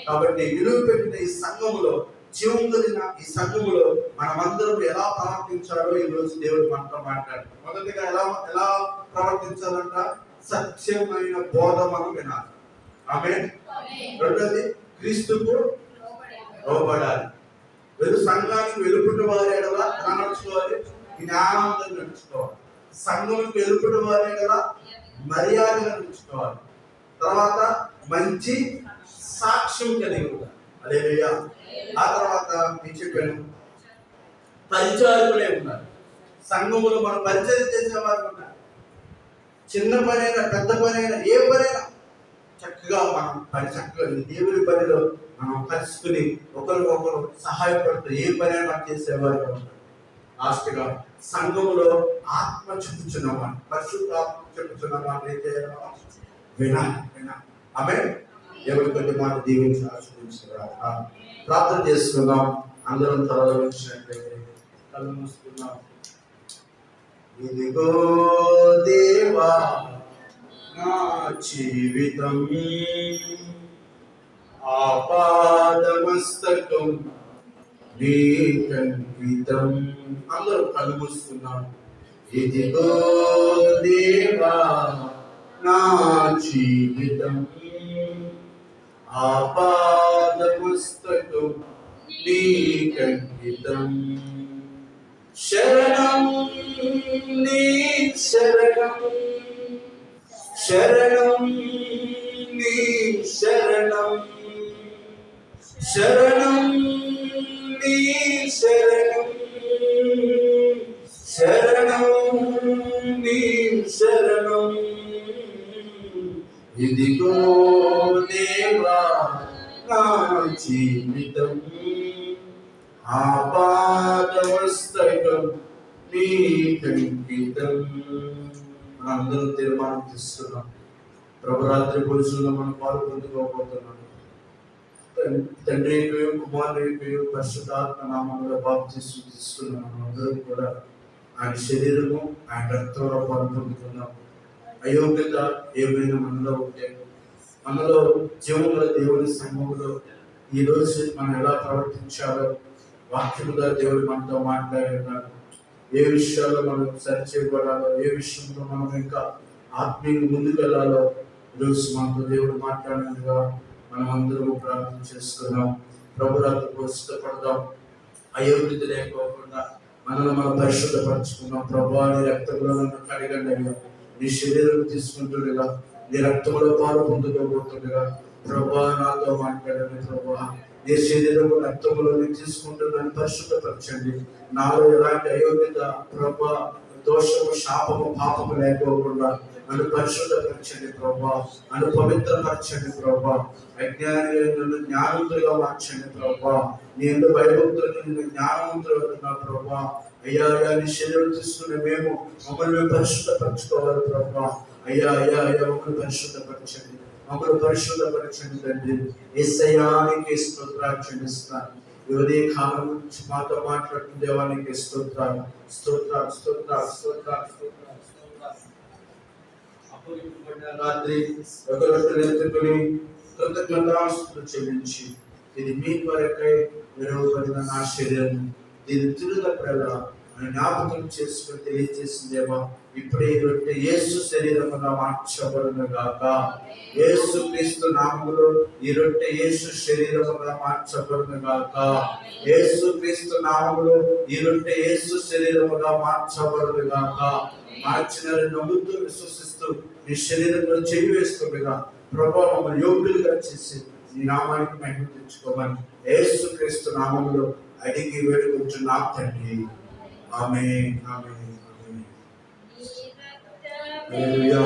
కాబట్టి విలువ పెట్టిన ఈ సంఘములో, జీవం కలిగిన ఈ సంఘములో మనమందరం ఎలా ప్రవర్తించాలో ఈ రోజు దేవుడు మనతో మాట్లాడు. మొదటిగా ఎలా ప్రవర్తించాలంట? సత్యమైన బోధ మనం వినాలి. ఆమేన్. రెండోది క్రీస్తుకు లోబడాలి. సంఘానికి వెలుపుటి వారి ఎలా నడుచుకోవాలి? జ్ఞానంతో నడుచుకోవాలి. సంఘానికి వెలుపుటి వారి ఎలా మర్యాదగా నడుచుకోవాలి. తర్వాత మంచి సాక్ష్యం కలిగి ఉండాలి. హల్లెలూయా. ఆ తర్వాత నేను చెప్పాను, పరిచారకులే ఉన్నారు. సంఘములో మనం పరిచయం చేసేవారు ఉన్నారు. చిన్న పనైనా పెద్ద పనైనా ఏ పనైనా చక్కగా మనం చక్కగా దేవుడి పనిలో మనం కలుసుకుని ఒకరికొకరు సహాయపడుతూ ఏ పనైనా మనం చేసేవారు ఉంటారు. లాస్ట్గా సంఘములో ఆత్మ చెప్పుచున్నామా, పరిశుద్ధ ఆత్మ చెప్పుచున్నామా అయితే వినాలి. ఆమేన్. ఎవరి కొద్ది మాట దీవించి ఆశీర్వదించుగా ప్రార్థన చేస్తున్నాం. అందరం తలలు వచ్చినట్లయితే కళ్ళు మూసుకున్నాం. ఇదిగో దేవా నా జీవితం, ఆపాదమస్తకం నీకంకితం. అందరూ కళ్ళు మూసుకున్నాం. ఇదిగో దేవా నా జీవితం ఆపాదపుస్తకం నీకంకితం శరణం నీ శరణం శరణం నీ శరణం శరణం నీ శరణం శరణం నీ శరణం ఇదిగో దేవా నా జీవితం ఆపాదమస్తకం నీకంకితం. మనందరం తీర్మానం తీసుకున్నాం. ప్రభురాత్రి పురుషుల్లో మనం పాలు పొందుకోబోతున్నాం. తండ్రి కుమారుడి పరిశుద్ధాత్మ నామంలో బాప్తిస్మం తీసుకున్నాం. మనందరం కూడా ఆయన శరీరము ఆయన రక్తంలో పాలు పొందుకున్నాం. అయోగ్యత ఏమైనా మనలో ఉంటే మనలో జీవంలో దేవుని సమూహంలో ఈరోజు మనం ఎలా ప్రవర్తించాలో వాక్యముగా దేవుడు మనతో మాట్లాడి ఉన్నాడు. ఏ విషయాల్లో మనం సరిచేయబడాలో, ఏ విషయంలో మనం ఇంకా ఆత్మీయంగా ముందుకు వెళ్ళాలో ఈరోజు మనతో దేవుడు మాట్లాడినట్టుగా మనం అందరూ ప్రార్థన చేసుకున్నాం. ప్రభురాత్రకు ఇష్టపడదాం. అయోగ్యత లేకోకుండా మనల్ని మనం పరిశుద్ధపరచుకున్నాం. ప్రభా నీ రక్తంలో నన్ను కడగండి అయ్యా, నీ శరీరం తీసుకుంటుండగా, నీ రక్తంలో పాలు పొందుకోబోతుండగా ప్రభా నాతో మాట్లాడండి. ప్రభా నీ శరీరం రక్తంలో తీసుకుంటున్నాను, పరిశుద్ధపరచండి. నాలో ఎలాంటి అయోగ్యత, ప్రభా దోషము, శాపము, పాపము లేకోకుండా నన్ను పరిశుద్ధపరచండి ప్రభా, నన్ను పవిత్రపరచండి ప్రభా. అజ్ఞాని నన్ను జ్ఞానవంతులుగా మార్చండి ప్రభా. నేను భయభక్తులు నిన్ను జ్ఞానవంతులుగా ప్రభా. అయ్యా అయ్యా నీ శరీరం తీసుకుని మేము మమ్మల్ని మేము పరిశుద్ధపరచుకోవాలి ప్రభా. అయ్యా అయ్యా అయ్యా మమ్మల్ని పరిశుద్ధపరచండి, మమ్మల్ని పరిశుద్ధపరచండి తండ్రి. యేసయ్యానికి స్తోత్రాలు చెల్లిస్తాను. యువదే కాలం నుంచి మాతో మాట్లాడుతున్న దేవానికి స్తోత్రాలు స్తోత్రాలు స్తోత్రాలు స్తోత్రాలు స్తోత్రాలు స్తోత్రాలు. రాత్రి ఒకరొకరు ఎత్తుకుని కృతజ్ఞతాస్తుతులు చెల్లించి, ఇది మీ కొరకై విరవబడిన నా శరీరం, దీని తిరుగప్రలా అని జ్ఞాపకం చేసుకుని తెలియజేసిందేమో ఇప్పుడే రొట్టె యేసు శరీరముగా మార్చబడును గాక. యేసు క్రీస్తు నామములో ఈ రొట్టె యేసు శరీరముగా మార్చబడును గాక. యేసు క్రీస్తు నామములో ఈ రొట్టె యేసు శరీరముగా మార్చబడును గాక. మార్చిన నమ్ముతూ విశ్వసిస్తూ నీ శరీరంలో చెవి వేస్తుండగా ప్రభావం మమ్మల్ని యోగ్యులుగా చేసి నీ నామానికి మహిమ తెచ్చుకోమని యేసు క్రీస్తు నామములో అడిగి వేడుకుంటున్నా తండ్రి. ఆమేన్ ఆమేన్ ఆమేన్. హల్లెలూయా.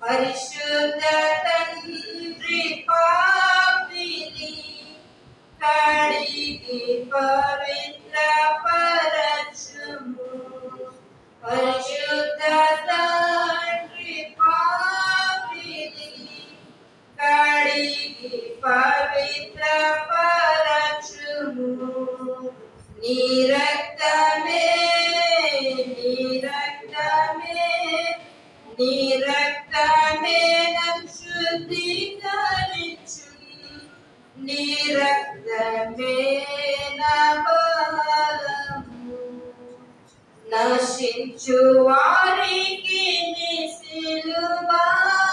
పరిశుద్ధ తండ్రి పాపిని కడిగి పవిత్ర పరచుము. పరిశుద్ధ తండ్రి పాపిని కడిగి పవిత్ర పరచుము. నీ రక్తమే నీ రక్తమే నీ రక్తమే నన్ను శుద్ధీకరించు. నీ రక్తమే నా బలము. నశించు వారికి